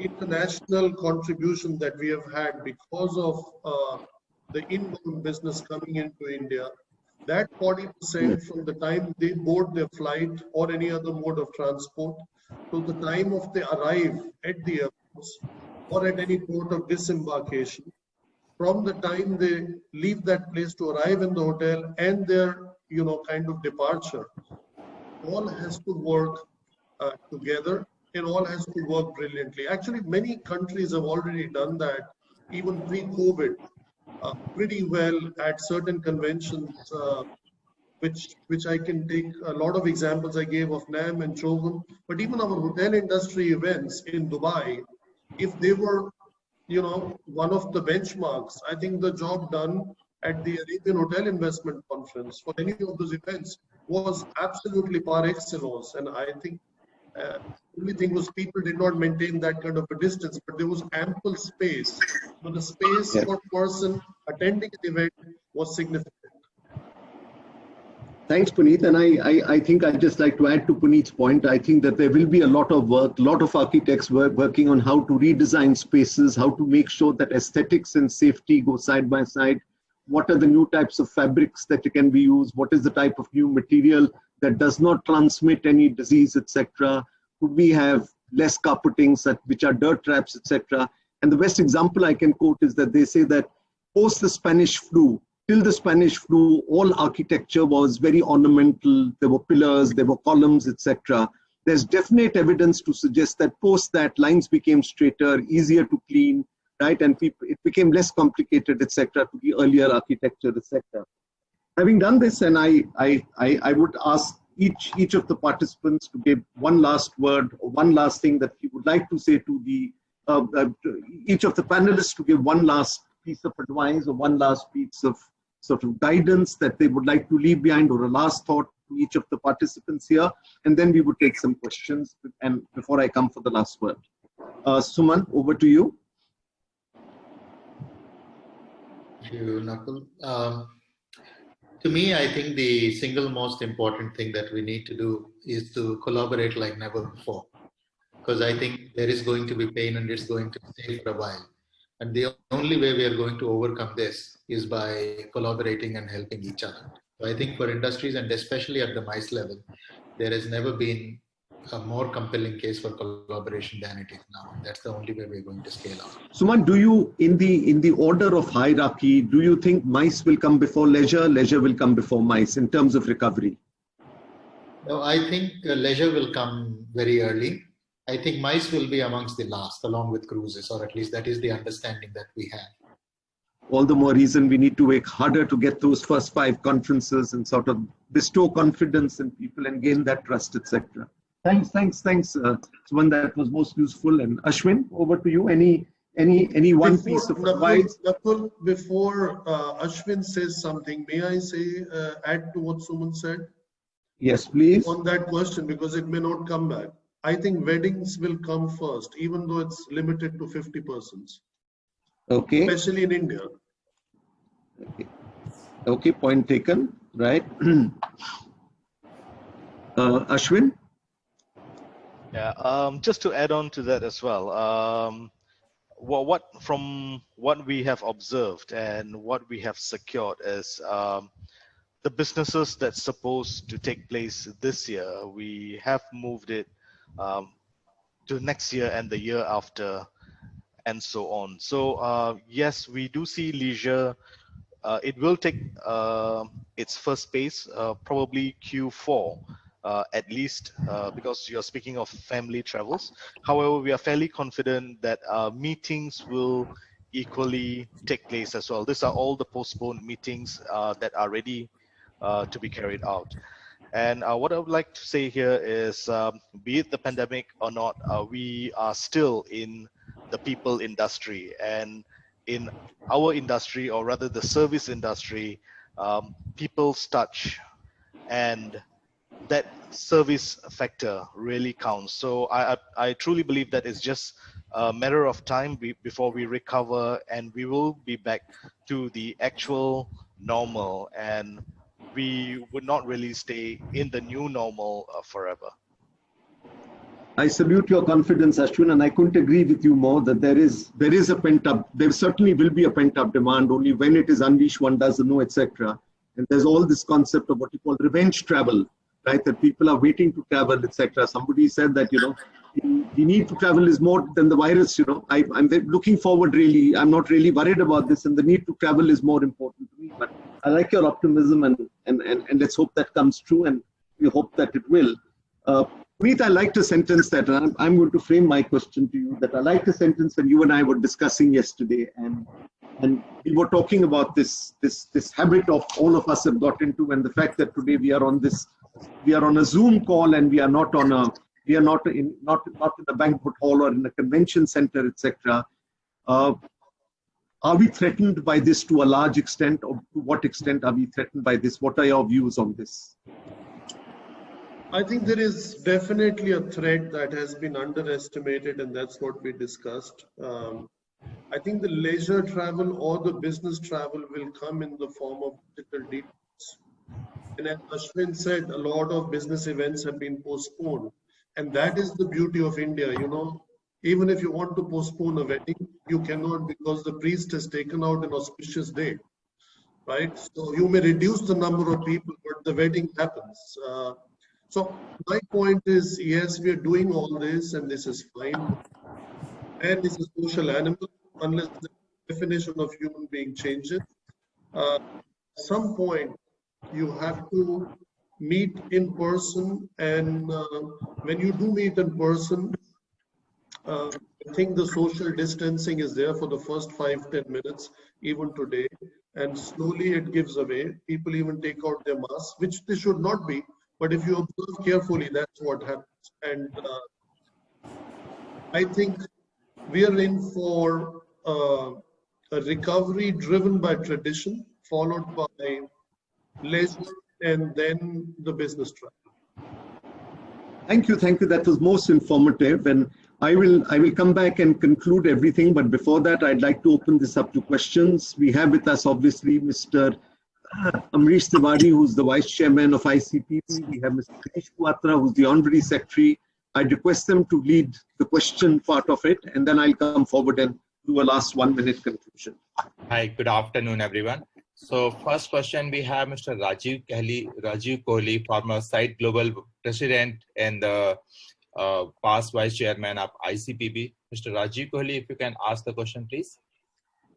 international contribution that we have had because of the inbound business coming into India, that 40% from the time they board their flight or any other mode of transport to the time of they arrive at the airports or at any port of disembarkation, from the time they leave that place to arrive in the hotel and their, kind of departure, all has to work together and all has to work brilliantly. Actually, many countries have already done that, even pre-COVID, pretty well at certain conventions, which I can take a lot of examples I gave of NAM and CHOGM, but even our hotel industry events in Dubai, if they were, one of the benchmarks, I think the job done at the Arabian Hotel Investment Conference for any of those events was absolutely par excellence. And I think the only thing was people did not maintain that kind of a distance, but there was ample space. But the space for person attending the event was significant. Thanks, Puneet. And I think I'd just like to add to Puneet's point. I think that there will be a lot of work, a lot of architects working on how to redesign spaces, how to make sure that aesthetics and safety go side by side. What are the new types of fabrics that can be used? What is the type of new material that does not transmit any disease, etc.? Could we have less carpetings which are dirt traps, etc.? And the best example I can quote is that they say that post the Spanish flu, till the Spanish flu, all architecture was very ornamental. There were pillars, there were columns, etc. There's definite evidence to suggest that post that, lines became straighter, easier to clean, right? And it became less complicated, etc. to the earlier architecture, etc. Having done this, and I would ask each of the participants to give one last word or one last thing that he would like to say to each of the panelists, to give one last piece of advice or one last piece of sort of guidance that they would like to leave behind, or a last thought to each of the participants here, and then we would take some questions and before I come for the last word. Suman, over to you. Thank you, Nakul. To me, I think the single most important thing that we need to do is to collaborate like never before, because I think there is going to be pain and it's going to stay for a while. And the only way we are going to overcome this is by collaborating and helping each other. So I think for industries, and especially at the MICE level, there has never been a more compelling case for collaboration than it is now. That's the only way we're going to scale up. Suman, do you, in the order of hierarchy, do you think MICE will come before leisure, leisure will come before MICE in terms of recovery? No, I think leisure will come very early. I think MICE will be amongst the last, along with cruises, or at least that is the understanding that we have. All the more reason we need to work harder to get those first 5 conferences and sort of bestow confidence in people and gain that trust, etc. Thanks, Suman. That was most useful. And Ashwin, over to you. Any one piece of advice? Nakul, before Ashwin says something, may I say add to what Suman said? Yes, please. On that question, because it may not come back. I think weddings will come first, even though it's limited to 50 persons. Okay. Especially in India. Okay, point taken. Right. Ashwin? Yeah, just to add on to that as well. from what we have observed and what we have secured is the businesses that's supposed to take place this year, we have moved it to next year and the year after, and so on. So yes, we do see leisure. It will take its first pace, probably Q4, at least, because you're speaking of family travels. However, we are fairly confident that meetings will equally take place as well. These are all the postponed meetings that are ready to be carried out. And what I would like to say here is, be it the pandemic or not, we are still in the people industry, and in our industry, or rather the service industry, people's touch and that service factor really counts. So I truly believe that it's just a matter of time before we recover, and we will be back to the actual normal, and we would not really stay in the new normal forever. I salute your confidence, Ashwin, and I couldn't agree with you more that there is a pent-up, there certainly will be a pent-up demand. Only when it is unleashed, one doesn't know, etc. And there's all this concept of what you call revenge travel, right? That people are waiting to travel, etc. Somebody said that, the need to travel is more than the virus. I'm looking forward, really. I'm not really worried about this, and the need to travel is more important to me. But I like your optimism, and let's hope that comes true, and we hope that it will. Puneet, I liked a sentence that I'm going to frame my question to you. That I liked a sentence that you and I were discussing yesterday, and we were talking about this habit of all of us have got into, and the fact that today we are on a Zoom call, and we are not in a banquet hall or in a convention center, etc. Are we threatened by this to a large extent, or to what extent are we threatened by this? What are your views on this? I think there is definitely a threat that has been underestimated, and that's what we discussed. I think the leisure travel or the business travel will come in the form of digital detours. And as Ashwin said, a lot of business events have been postponed. And that is the beauty of India. Even if you want to postpone a wedding, you cannot, because the priest has taken out an auspicious day, right? So you may reduce the number of people, but the wedding happens. So my point is, yes, we are doing all this, and this is fine. Man is a social animal, unless the definition of human being changes. At some point, you have to meet in person, and when you do meet in person, I think the social distancing is there for the first 5-10 minutes, even today, and slowly it gives away. People even take out their masks, which they should not be. But if you observe carefully, that's what happens. And I think we are in for a recovery driven by tradition, followed by leisure, and then the business travel. Thank you. That was most informative. And I will come back and conclude everything. But before that, I'd like to open this up to questions. We have with us, obviously, Mr. Amrish Tiwari, who's the Vice Chairman of ICPP. We have Mr. Krish Kuatra, who's the Honorary Secretary. I'd request them to lead the question part of it, and then I'll come forward and do a last 1-minute conclusion. Hi, good afternoon, everyone. So first question, we have Mr. Rajiv Kohli, former Site Global President and the past Vice Chairman of ICPP. Mr. Rajiv Kohli, if you can ask the question, please.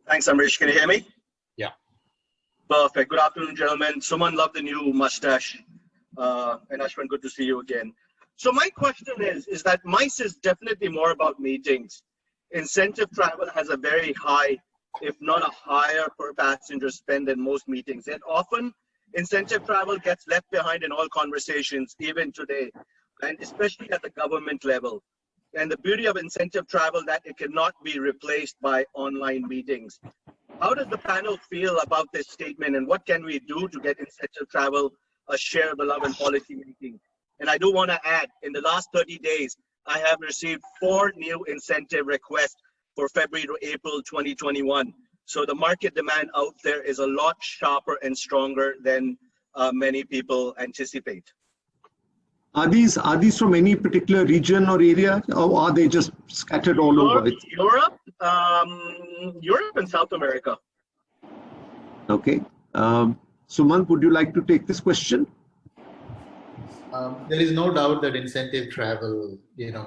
Thanks, Amrish. Can you hear me? Yeah. Perfect. Good afternoon, gentlemen. Suman, love the new mustache. And Ashwin, good to see you again. So my question is that MICE is definitely more about meetings. Incentive travel has a very high, if not a higher per passenger spend than most meetings. And often incentive travel gets left behind in all conversations, even today, and especially at the government level. And the beauty of incentive travel that it cannot be replaced by online meetings. How does the panel feel about this statement, and what can we do to get incentive travel a share of the love and policy making? And I do want to add, in the last 30 days, I have received 4 new incentive requests for February to April 2021. So the market demand out there is a lot sharper and stronger than many people anticipate. Are these from any particular region or area, or are they just scattered all over? Europe, Europe and South America. Okay. Suman, would you like to take this question? There is no doubt that incentive travel,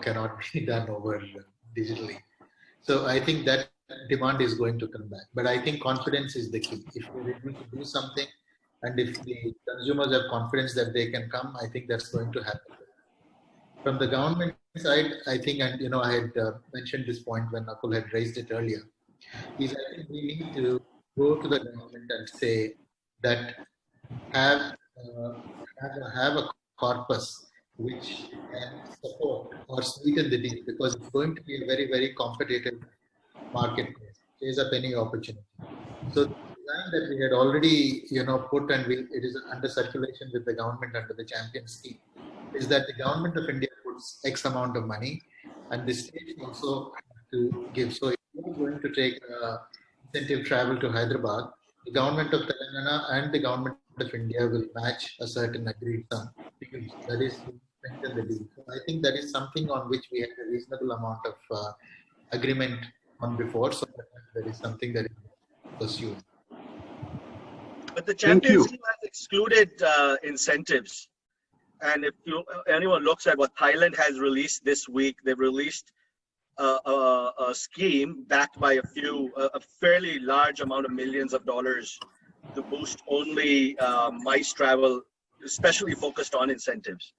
cannot be done over digitally. So I think that demand is going to come back. But I think confidence is the key. If we're able to do something, and if the consumers have confidence that they can come, I think that's going to happen. From the government side, I think, and I had mentioned this point when Nakul had raised it earlier, is I think we need to go to the government and say that have a corpus which can support or sweeten the deal, because it's going to be a very, very competitive marketplace. Chase up any opportunity. So the design that we had already, put, and it is under circulation with the government under the champion scheme, is that the government of India puts X amount of money, and the state also to give. So if you're going to take incentive travel to Hyderabad, the government of Telangana and the government of India will match a certain agreed sum. That is to strengthen the deal. So I think that is something on which we had a reasonable amount of agreement on before. So that is something that is pursued. But the champion scheme has excluded incentives. And if anyone looks at what Thailand has released this week, they've released a scheme backed by a fairly large amount of millions of dollars to boost only MICE travel, especially focused on incentives.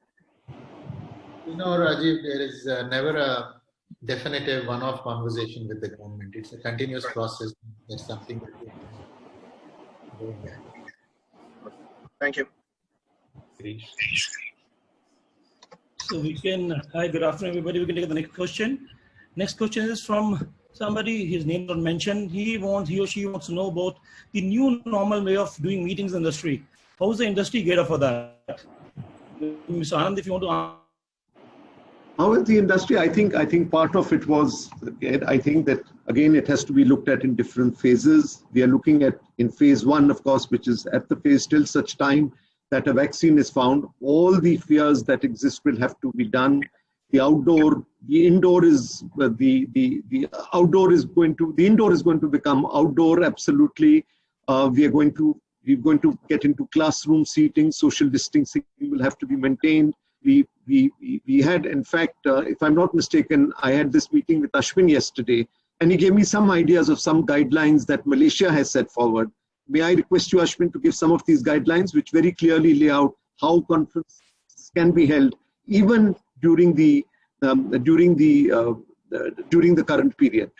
Rajiv, there is never a definitive one-off conversation with the government. It's a continuous process. That's something that we're doing there. Thank you. So we can, hi, good afternoon, everybody. We can take the next question. Next question is from somebody, his name not mentioned. He or she wants to know about the new normal way of doing meetings in the industry. How is the industry geared up for that? Mr. Anand, if you want to answer. How is the industry? I think part of it was, I think that again, it has to be looked at in different phases. We are looking at in phase one, of course, which is at the phase till such time that a vaccine is found. All the fears that exist will have to be done. The indoor is going to become outdoor. Absolutely. We're going to get into classroom seating. Social distancing will have to be maintained. We had, in fact, if I'm not mistaken, I had this meeting with Ashwin yesterday, and he gave me some ideas of some guidelines that Malaysia has set forward. May I request you, Ashwin, to give some of these guidelines, which very clearly lay out how conferences can be held, even during the current period.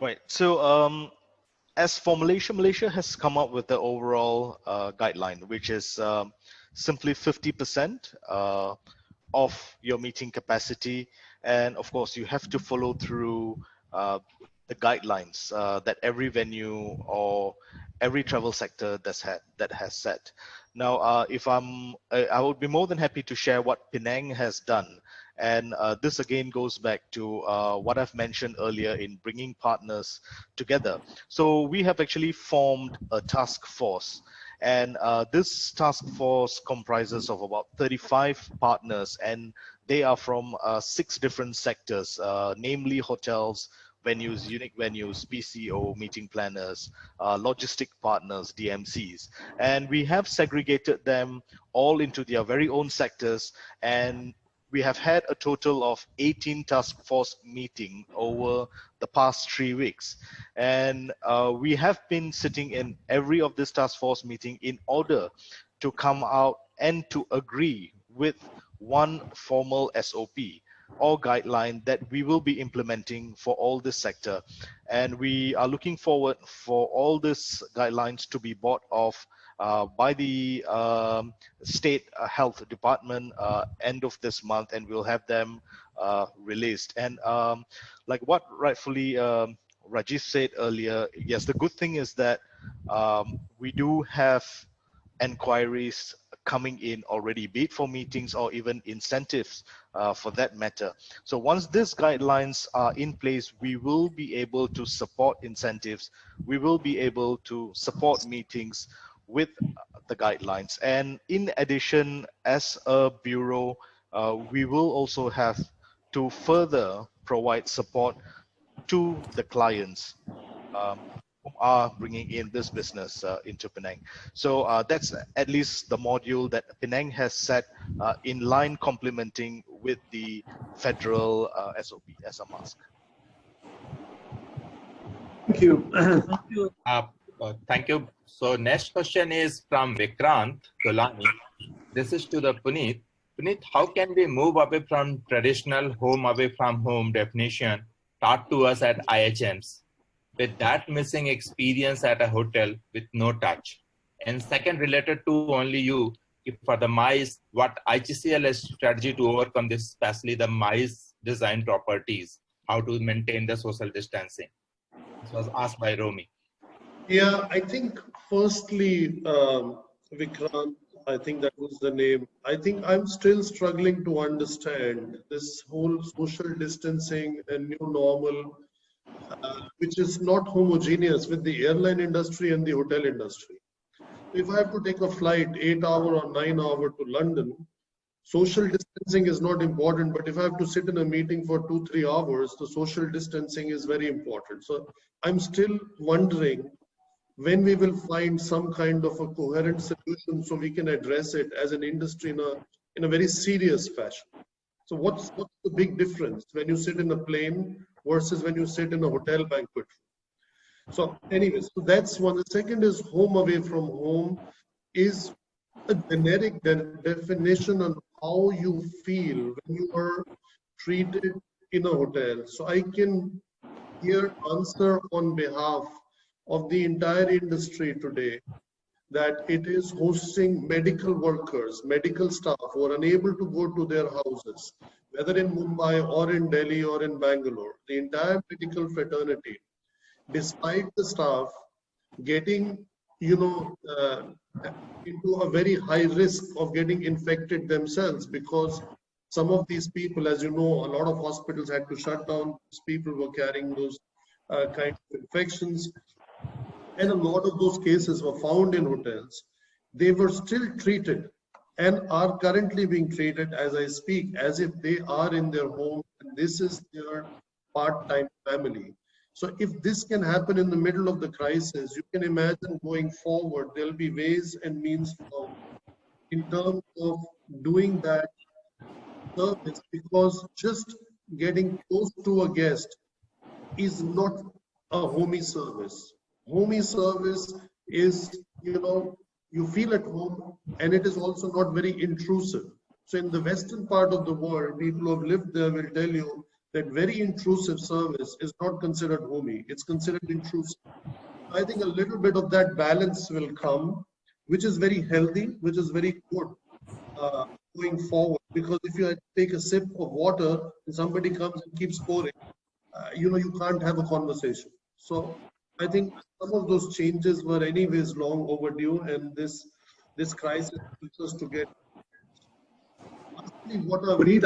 Right. So, as for Malaysia has come up with the overall guideline, which is simply 50% of your meeting capacity, and of course you have to follow through the guidelines that every venue or every travel sector that has set. Now, I would be more than happy to share what Penang has done. And this again goes back to what I've mentioned earlier in bringing partners together. So we have actually formed a task force, and this task force comprises of about 35 partners, and they are from 6 different sectors, namely hotels, venues, unique venues, PCO, meeting planners, logistic partners, DMCs. And we have segregated them all into their very own sectors, and we have had a total of 18 task force meetings over the past 3 weeks. And we have been sitting in every of this task force meeting in order to come out and to agree with one formal SOP or guideline that we will be implementing for all this sector. And we are looking forward for all these guidelines to be bought off by the state health department end of this month, and we'll have them released. And like what rightfully Rajiv said earlier, yes, the good thing is that we do have enquiries coming in already, be it for meetings or even incentives for that matter. So once these guidelines are in place, we will be able to support incentives, we will be able to support meetings with the guidelines. And in addition, as a bureau, we will also have to further provide support to the clients who are bringing in this business into Penang. So that's at least the module that Penang has set in line complementing with the federal SOP as a mask. Thank you. Thank you. Thank you. So next question is from Vikrant Tolani. This is to the Puneet. Puneet, how can we move away from traditional home away from home definition taught to us at IHMs with that missing experience at a hotel with no touch? And second, related to only you, if for the MICE, what IHCL has strategy to overcome this, especially the MICE design properties, how to maintain the social distancing? This was asked by Romy. Yeah, I think firstly, Vikrant, I think that was the name. I think I'm still struggling to understand this whole social distancing and new normal, which is not homogeneous with the airline industry and the hotel industry. If I have to take a flight 8-hour or 9-hour to London, social distancing is not important, but if I have to sit in a meeting for 2-3 hours, the social distancing is very important. So I'm still wondering when we will find some kind of a coherent solution so we can address it as an industry in a very serious fashion. So what's the big difference when you sit in a plane versus when you sit in a hotel banquet? So anyways, so that's one. The second is home away from home is a generic definition on how you feel when you are treated in a hotel. So I can here answer on behalf of the entire industry today that it is hosting medical workers, medical staff who are unable to go to their houses, whether in Mumbai or in Delhi or in Bangalore. The entire medical fraternity, despite the staff getting, into a very high risk of getting infected themselves, because some of these people, as you know, a lot of hospitals had to shut down. People were carrying those kind of infections. And a lot of those cases were found in hotels. They were still treated and are currently being treated as I speak, as if they are in their home and this is their part-time family. So if this can happen in the middle of the crisis, you can imagine going forward, there'll be ways and means in terms of doing that service, because just getting close to a guest is not a homey service. Homey service is, you feel at home, and it is also not very intrusive. So in the Western part of the world, people who have lived there will tell you that very intrusive service is not considered homey. It's considered intrusive. I think a little bit of that balance will come, which is very healthy, which is very good going forward. Because if you take a sip of water and somebody comes and keeps pouring, you can't have a conversation. So I think some of those changes were anyways long overdue, and this crisis helps us to get. Puneet,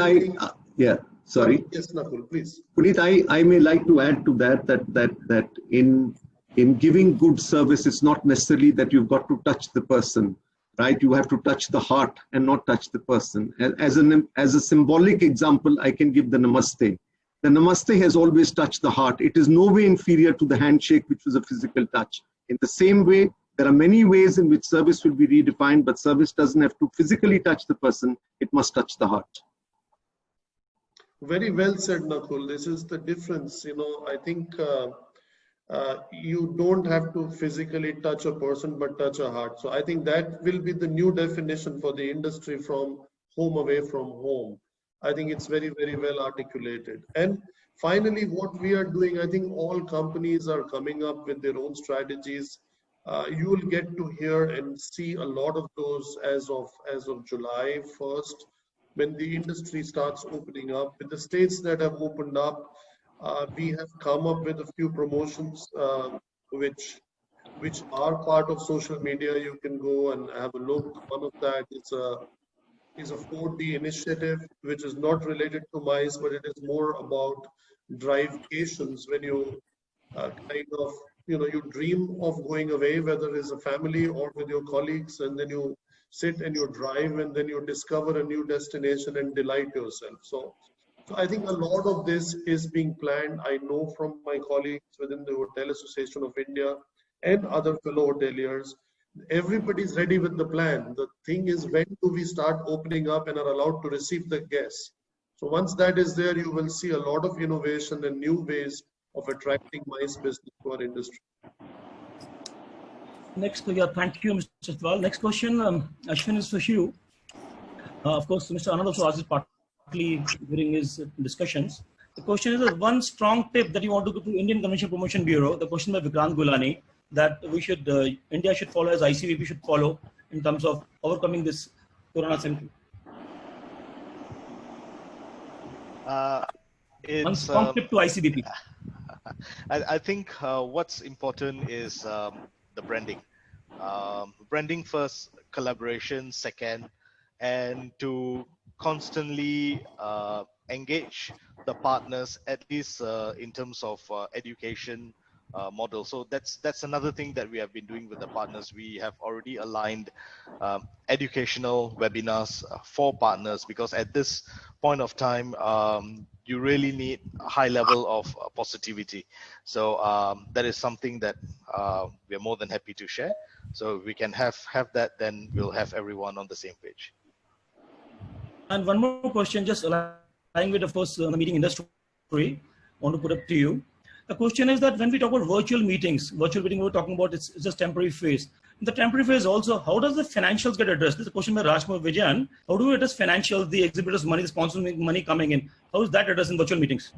sorry. Yes, Nakul, please. Puneet, I may like to add to that in giving good service, it's not necessarily that you've got to touch the person, right? You have to touch the heart and not touch the person. As a symbolic example, I can give the namaste. The namaste has always touched the heart. It is no way inferior to the handshake, which was a physical touch. In the same way, there are many ways in which service will be redefined, but service doesn't have to physically touch the person. It must touch the heart. Very well said, Nakul. This is the difference. I think you don't have to physically touch a person, but touch a heart. So I think that will be the new definition for the industry from home away from home. I think it's very, very well articulated. And finally, what we are doing, I think all companies are coming up with their own strategies. You will get to hear and see a lot of those as of July 1st, when the industry starts opening up. In the states that have opened up, we have come up with a few promotions which are part of social media. You can go and have a look. One of that is a 4D initiative, which is not related to MICE, but it is more about drivecations, when you kind of you dream of going away, whether it's a family or with your colleagues, and then you sit and you drive, and then you discover a new destination and delight yourself. So I think a lot of this is being planned. I know from my colleagues within the Hotel Association of India and other fellow hoteliers, everybody's ready with the plan. The thing is, when do we start opening up and are allowed to receive the guests? So once that is there, you will see a lot of innovation and new ways of attracting MICE business to our industry. Next, thank you, Mr. Chhatwal. Next question, Ashwin, is for you. Of course, Mr. Anand also asked this partly during his discussions. The question is, one strong tip that you want to give to Indian Convention Promotion Bureau, the question by Vikrant Gulani, that we should, India should follow, as ICVP should follow in terms of overcoming this Corona symptom. One strong tip to ICBP. I think what's important is the branding. Branding first, collaboration second, and to constantly engage the partners, at least in terms of education model. So that's another thing that we have been doing with the partners. We have already aligned educational webinars for partners, because at this point of time, you really need a high level of positivity. So that is something that we are more than happy to share. So if we can have that, then we'll have everyone on the same page. And one more question, just aligning with, of course, the meeting industry, I want to put up to you. The question is that when we talk about virtual meeting we're talking about, it's just temporary phase. In the temporary phase also, how does the financials get addressed? This is a question by Rajkumar Vijayan. How do we address financials, the exhibitors' money, the sponsors' money coming in? How is that addressed in virtual meetings?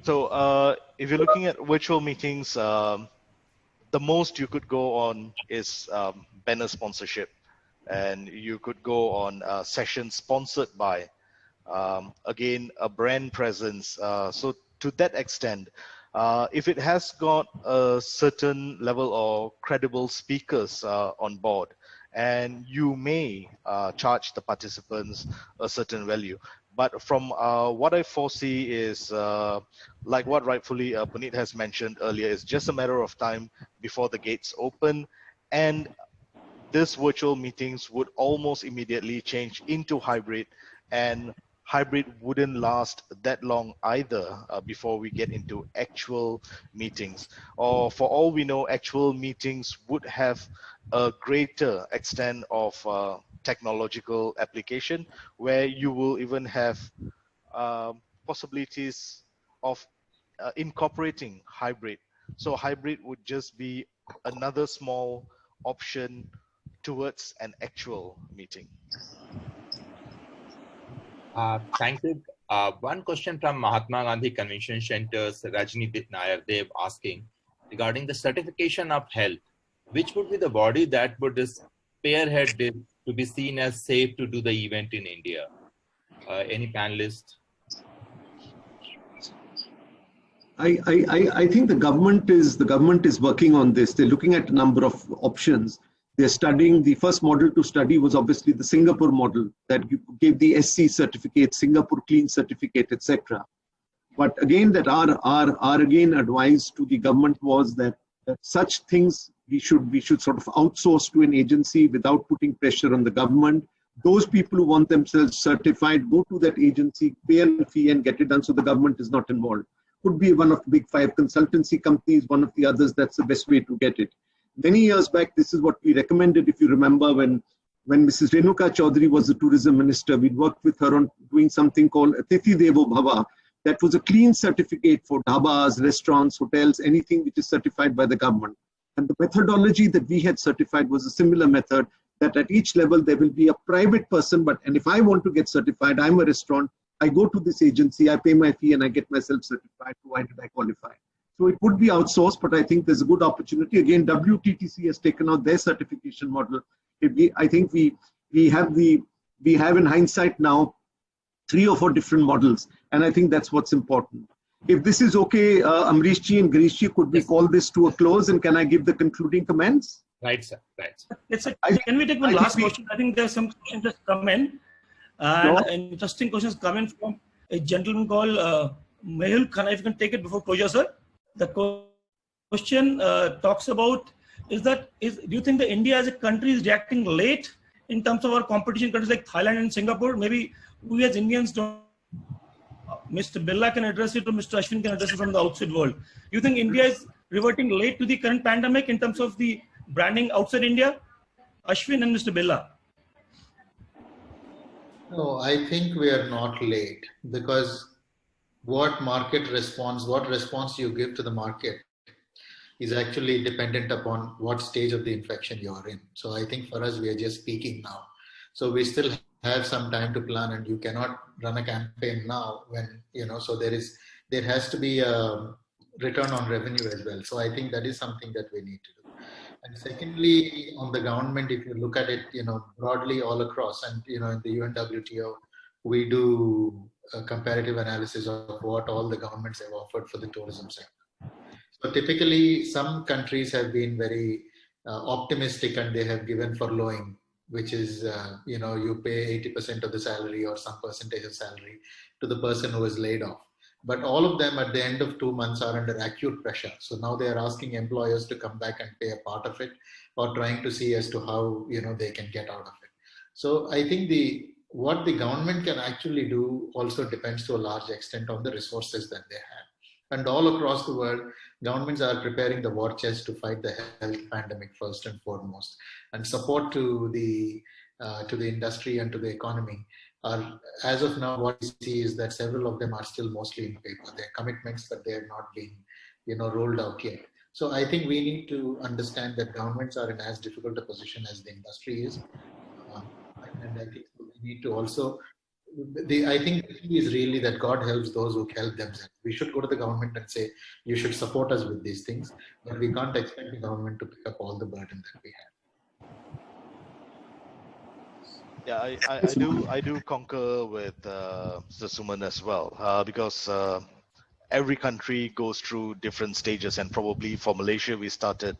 So if you're looking at virtual meetings, the most you could go on is banner sponsorship, and you could go on sessions sponsored by, again, a brand presence. So to that extent, if it has got a certain level of credible speakers on board, and you may charge the participants a certain value. But from what I foresee is, like what rightfully Puneet has mentioned earlier, it's just a matter of time before the gates open, and this virtual meetings would almost immediately change into hybrid, and hybrid wouldn't last that long either before we get into actual meetings. Or for all we know, actual meetings would have a greater extent of technological application, where you will even have possibilities of incorporating hybrid. So hybrid would just be another small option towards an actual meeting. Thank you. One question from Mahatma Gandhi Convention Center's Rajni Nair Dev asking regarding the certification of health. Which would be the body that would spearhead this to be seen as safe to do the event in India? Any panelists? I think the government is working on this. They're looking at a number of options. They're studying. The first model to study was obviously the Singapore model that gave the SC certificate, Singapore Clean certificate, etc. But again, that our again advice to the government was that such things we should sort of outsource to an agency without putting pressure on the government. Those people who want themselves certified, go to that agency, pay a fee and get it done, so the government is not involved. Could be one of the big 5 consultancy companies, one of the others. That's the best way to get it. Many years back, this is what we recommended. If you remember, when Mrs. Renuka Chaudhary was the tourism minister, we worked with her on doing something called Atithi Devo Bhava. That was a clean certificate for dhabas, restaurants, hotels, anything which is certified by the government. And the methodology that we had certified was a similar method, that at each level there will be a private person. And if I want to get certified, I'm a restaurant, I go to this agency, I pay my fee and I get myself certified, provided I qualify. So it would be outsourced, but I think there's a good opportunity. Again, WTTC has taken out their certification model. I think we have in hindsight now 3 or 4 different models, and I think that's what's important. If this is okay, Amrishji and Girishji, could we call this to a close, and can I give the concluding comments? Right, sir. Right. Can we take one last question? I think there's some questions that come in, and interesting questions coming from a gentleman called Mehul Khanna. If you can take it before closure, sir. The question talks about do you think that India as a country is reacting late in terms of our competition countries like Thailand and Singapore? Maybe we as Indians don't. Mr. Billa can address it or Mr. Ashwin can address it from the outside world. You think India is reverting late to the current pandemic in terms of the branding outside India? Ashwin and Mr. Billa. No, I think we are not late, because what response you give to the market is actually dependent upon what stage of the infection you are in. So I think for us, we are just peaking now. So we still have some time to plan, and you cannot run a campaign now when, so there has to be a return on revenue as well. So I think that is something that we need to do. And secondly, on the government, if you look at it, broadly all across, and, in the UNWTO, we do a comparative analysis of what all the governments have offered for the tourism sector. So typically, some countries have been very optimistic, and they have given furloughing, which is, you pay 80% of the salary or some percentage of salary to the person who is laid off. But all of them at the end of 2 months are under acute pressure. So now they are asking employers to come back and pay a part of it, or trying to see as to how, they can get out of it. So I think what the government can actually do also depends to a large extent on the resources that they have. And all across the world, governments are preparing the war chest to fight the health pandemic first and foremost. And support to the industry and to the economy are, as of now, what we see is that several of them are still mostly in paper. They're commitments, but they're not being, rolled out yet. So I think we need to understand that governments are in as difficult a position as the industry is. And I think we need to also, I think the key is really that God helps those who help themselves. We should go to the government and say, you should support us with these things, but we can't expect the government to pick up all the burden that we have. Yeah, I do concur with Mr. Suman as well, because every country goes through different stages, and probably for Malaysia, we started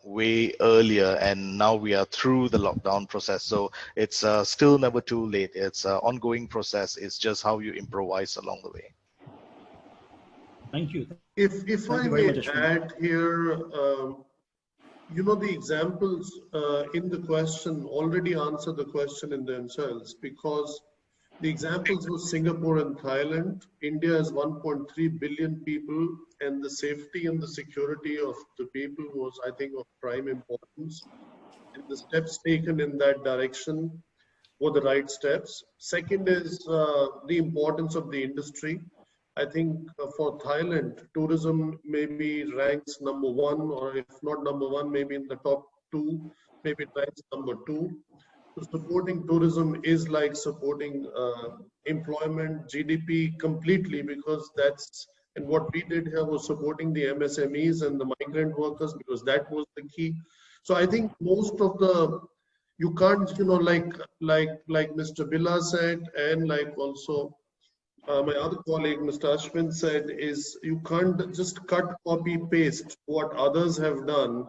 way earlier, and now we are through the lockdown process. So it's still never too late. It's an ongoing process. It's just how you improvise along the way. Thank you. If I may add here, the examples in the question already answer the question in themselves, because the examples of Singapore and Thailand, India has 1.3 billion people, and the safety and the security of the people was, I think, of prime importance. And the steps taken in that direction were the right steps. Second is the importance of the industry. I think for Thailand, tourism maybe ranks #1, or if not #1, maybe in the top 2, maybe it ranks #2. So supporting tourism is like supporting employment, GDP completely, because and what we did here was supporting the MSMEs and the migrant workers, because that was the key. So I think most of you can't, like Mr. Billa said, and like also my other colleague, Mr. Ashwin, said, is you can't just cut, copy, paste what others have done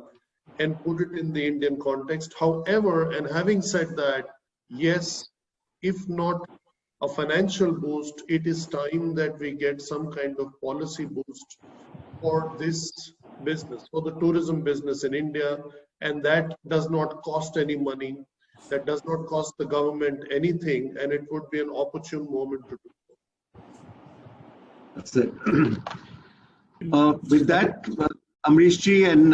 and put it in the Indian context. However, and having said that, yes, if not a financial boost, it is time that we get some kind of policy boost for this business, for the tourism business in India. And that does not cost any money. That does not cost the government anything. And it would be an opportune moment to do so. That's it. With that, Amrishji and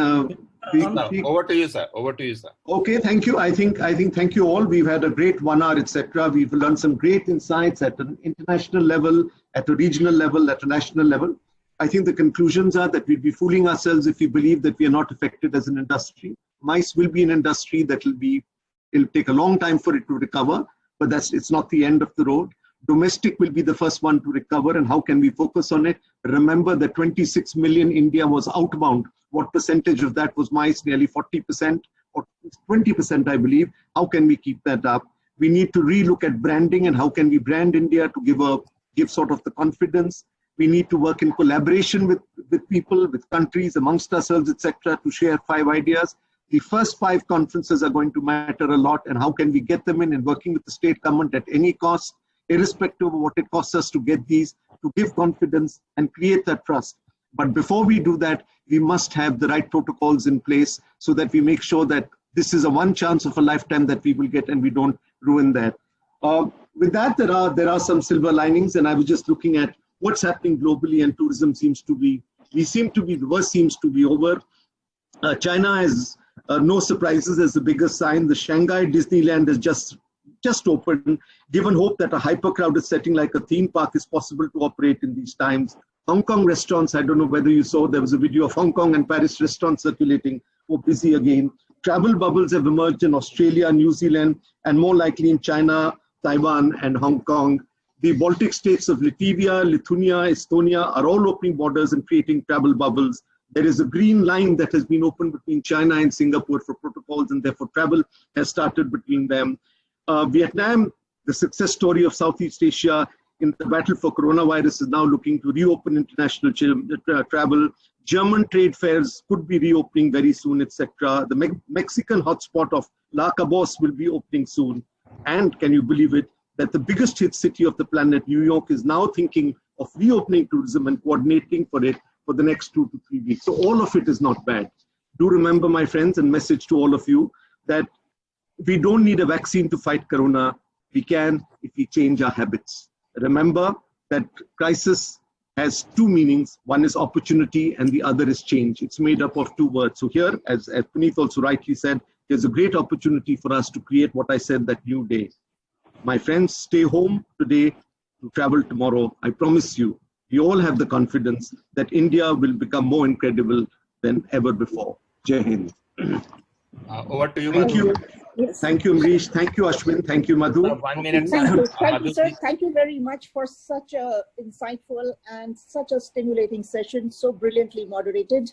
over to you, sir. Over to you, sir. Okay, thank you. I think thank you all. We've had a great 1 hour, etc. We've learned some great insights at an international level, at a regional level, at a national level. I think the conclusions are that we'd be fooling ourselves if we believe that we are not affected as an industry. MICE will be an industry that it'll take a long time for it to recover, but it's not the end of the road. Domestic will be the first one to recover, and how can we focus on it? Remember that 26 million India was outbound. What percentage of that was MICE? Nearly 40% or 20%, I believe. How can we keep that up? We need to relook at branding and how can we brand India to give sort of the confidence. We need to work in collaboration with people, with countries, amongst ourselves, etc., to share 5 ideas. The first 5 conferences are going to matter a lot, and how can we get them in, and working with the state government at any cost, irrespective of what it costs us to get these, to give confidence and create that trust. But before we do that, we must have the right protocols in place so that we make sure that this is a one chance of a lifetime that we will get and we don't ruin that. With that, there are some silver linings, and I was just looking at what's happening globally, and tourism seems to be, the worst seems to be over. China has no surprises as the biggest sign. The Shanghai Disneyland has just opened, given hope that a hyper-crowded setting like a theme park is possible to operate in these times. Hong Kong restaurants, I don't know whether you saw, there was a video of Hong Kong and Paris restaurants circulating, were busy again. Travel bubbles have emerged in Australia, New Zealand, and more likely in China, Taiwan, and Hong Kong. The Baltic states of Latvia, Lithuania, Estonia are all opening borders and creating travel bubbles. There is a green line that has been opened between China and Singapore for protocols, and therefore travel has started between them. Vietnam, the success story of Southeast Asia in the battle for coronavirus, is now looking to reopen international travel. German trade fairs could be reopening very soon, etc. The Mexican hotspot of La Cabos will be opening soon. And can you believe it, that the biggest hit city of the planet, New York, is now thinking of reopening tourism and coordinating for it for the next 2 to 3 weeks. So all of it is not bad. Do remember, my friends, and message to all of you, that we don't need a vaccine to fight corona. We can if we change our habits. Remember that crisis has two meanings. One is opportunity and the other is change. It's made up of two words. So here, as Puneet also rightly said, there's a great opportunity for us to create what I said, that new day. My friends, stay home today to travel tomorrow. I promise you, we all have the confidence that India will become more incredible than ever before. Jai Hind. Over to you, Thank Madhu. you. Yes. Thank you, Amrish. Thank you, Ashwin. Thank you, Madhu. 1 minute. Thank you, Madhu, sir. please. Thank you very much for such a insightful and such a stimulating session, so brilliantly moderated.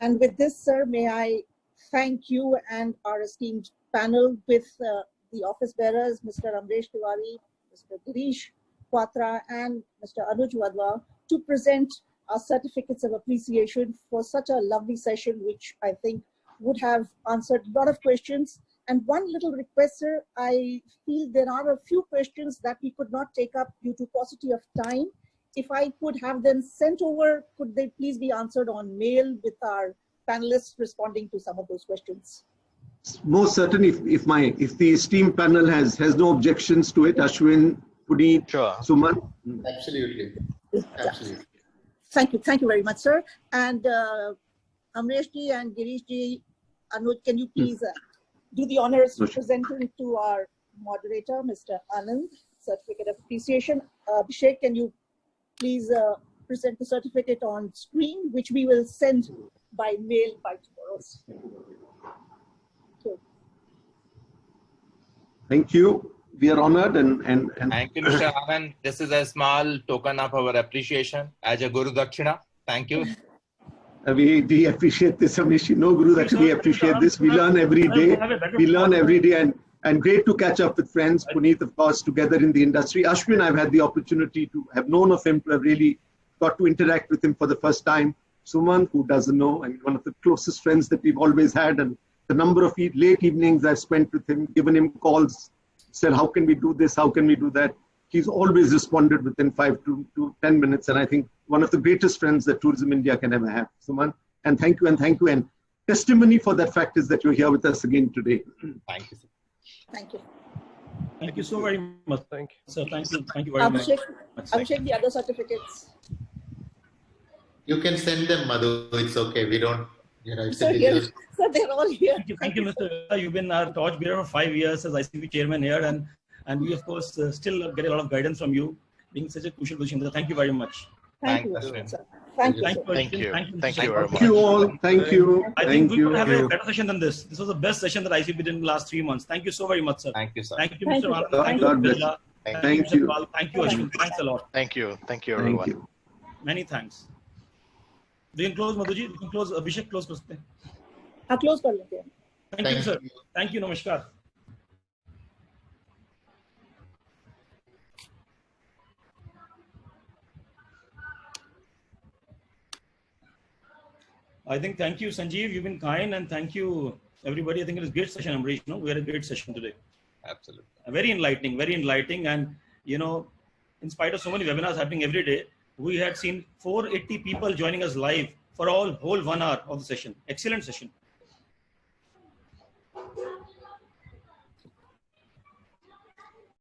And with this, sir, may I thank you and our esteemed panel with the office bearers, Mr. Amresh Tiwari, Mr. Girish Quatra, and Mr. Anuj Wadhwa, to present our certificates of appreciation for such a lovely session, which I think would have answered a lot of questions. And one little request, sir, I feel there are a few questions that we could not take up due to paucity of time. If I could have them sent over, could they please be answered on mail with our panelists responding to some of those questions? Most certainly, if the esteemed panel has no objections to it, Ashwin, Puneet, Sure. Suman. Absolutely. Absolutely. Thank you very much, sir. And Amresh ji and Girish ji, Anuj, can you please do the honors of presenting to our moderator, Mr. Anand, certificate of appreciation. Abhishek, can you please present the certificate on screen, which we will send by mail by tomorrow. Okay. Thank you. We are honored and Thank you, Mr. Anand. This is a small token of our appreciation as a Guru Dakshina. Thank you. we appreciate this, Amish. No, Guru, that we appreciate this. We learn every day. We learn every day, and great to catch up with friends. Puneet, of course, together in the industry. Ashwin, I've had the opportunity to have known of him, to have really got to interact with him for the first time. Suman, who doesn't know, I mean, one of the closest friends that we've always had, and the number of late evenings I've spent with him, given him calls, said, how can we do this? How can we do that? He's always responded within 5 to 10 minutes. And I think one of the greatest friends that Tourism India can ever have. Suman, and thank you. And testimony for that fact is that you're here with us again today. Thank you, sir. Thank you. Thank you so very much. Thank you. Sir, thank you very much. Abhishek, the other certificates. You can send them, Madhu. It's okay. We don't, it's Sir, a digital. sir, they're all here. Thank you, Mr. You've been our torchbearer for 5 years as ICCA chairman here, and we, of course, still get a lot of guidance from you, being such a crucial position. So thank you very much. Thank you, Ashwin. sir. Thank you, sir. Thank you very much. Thank you all. Thank you. I think Thank we you. could have a better session than this. This was the best session that ICCA did in the last 3 months. Thank you so very much, sir. Thank you, sir. Thank you, Thank Mr. you, Anand. sir. Thank you, God bless. Billa. Thank Mr. you. Chhatwal. Thank you, Ashwin. Thanks a lot. Thank you, Thank everyone. you. Many thanks. We can close, Madhuji. We can close. Abhishek, close. Close kar lete hain. Thank you, sir. Thank you. Namaskar. I think thank you, Sanjeev. You've been kind, and thank you, everybody. I think it was a great session, Amrish. We had a great session today. Absolutely. Very enlightening, and in spite of so many webinars happening every day, we had seen 480 people joining us live for whole 1 hour of the session. Excellent session.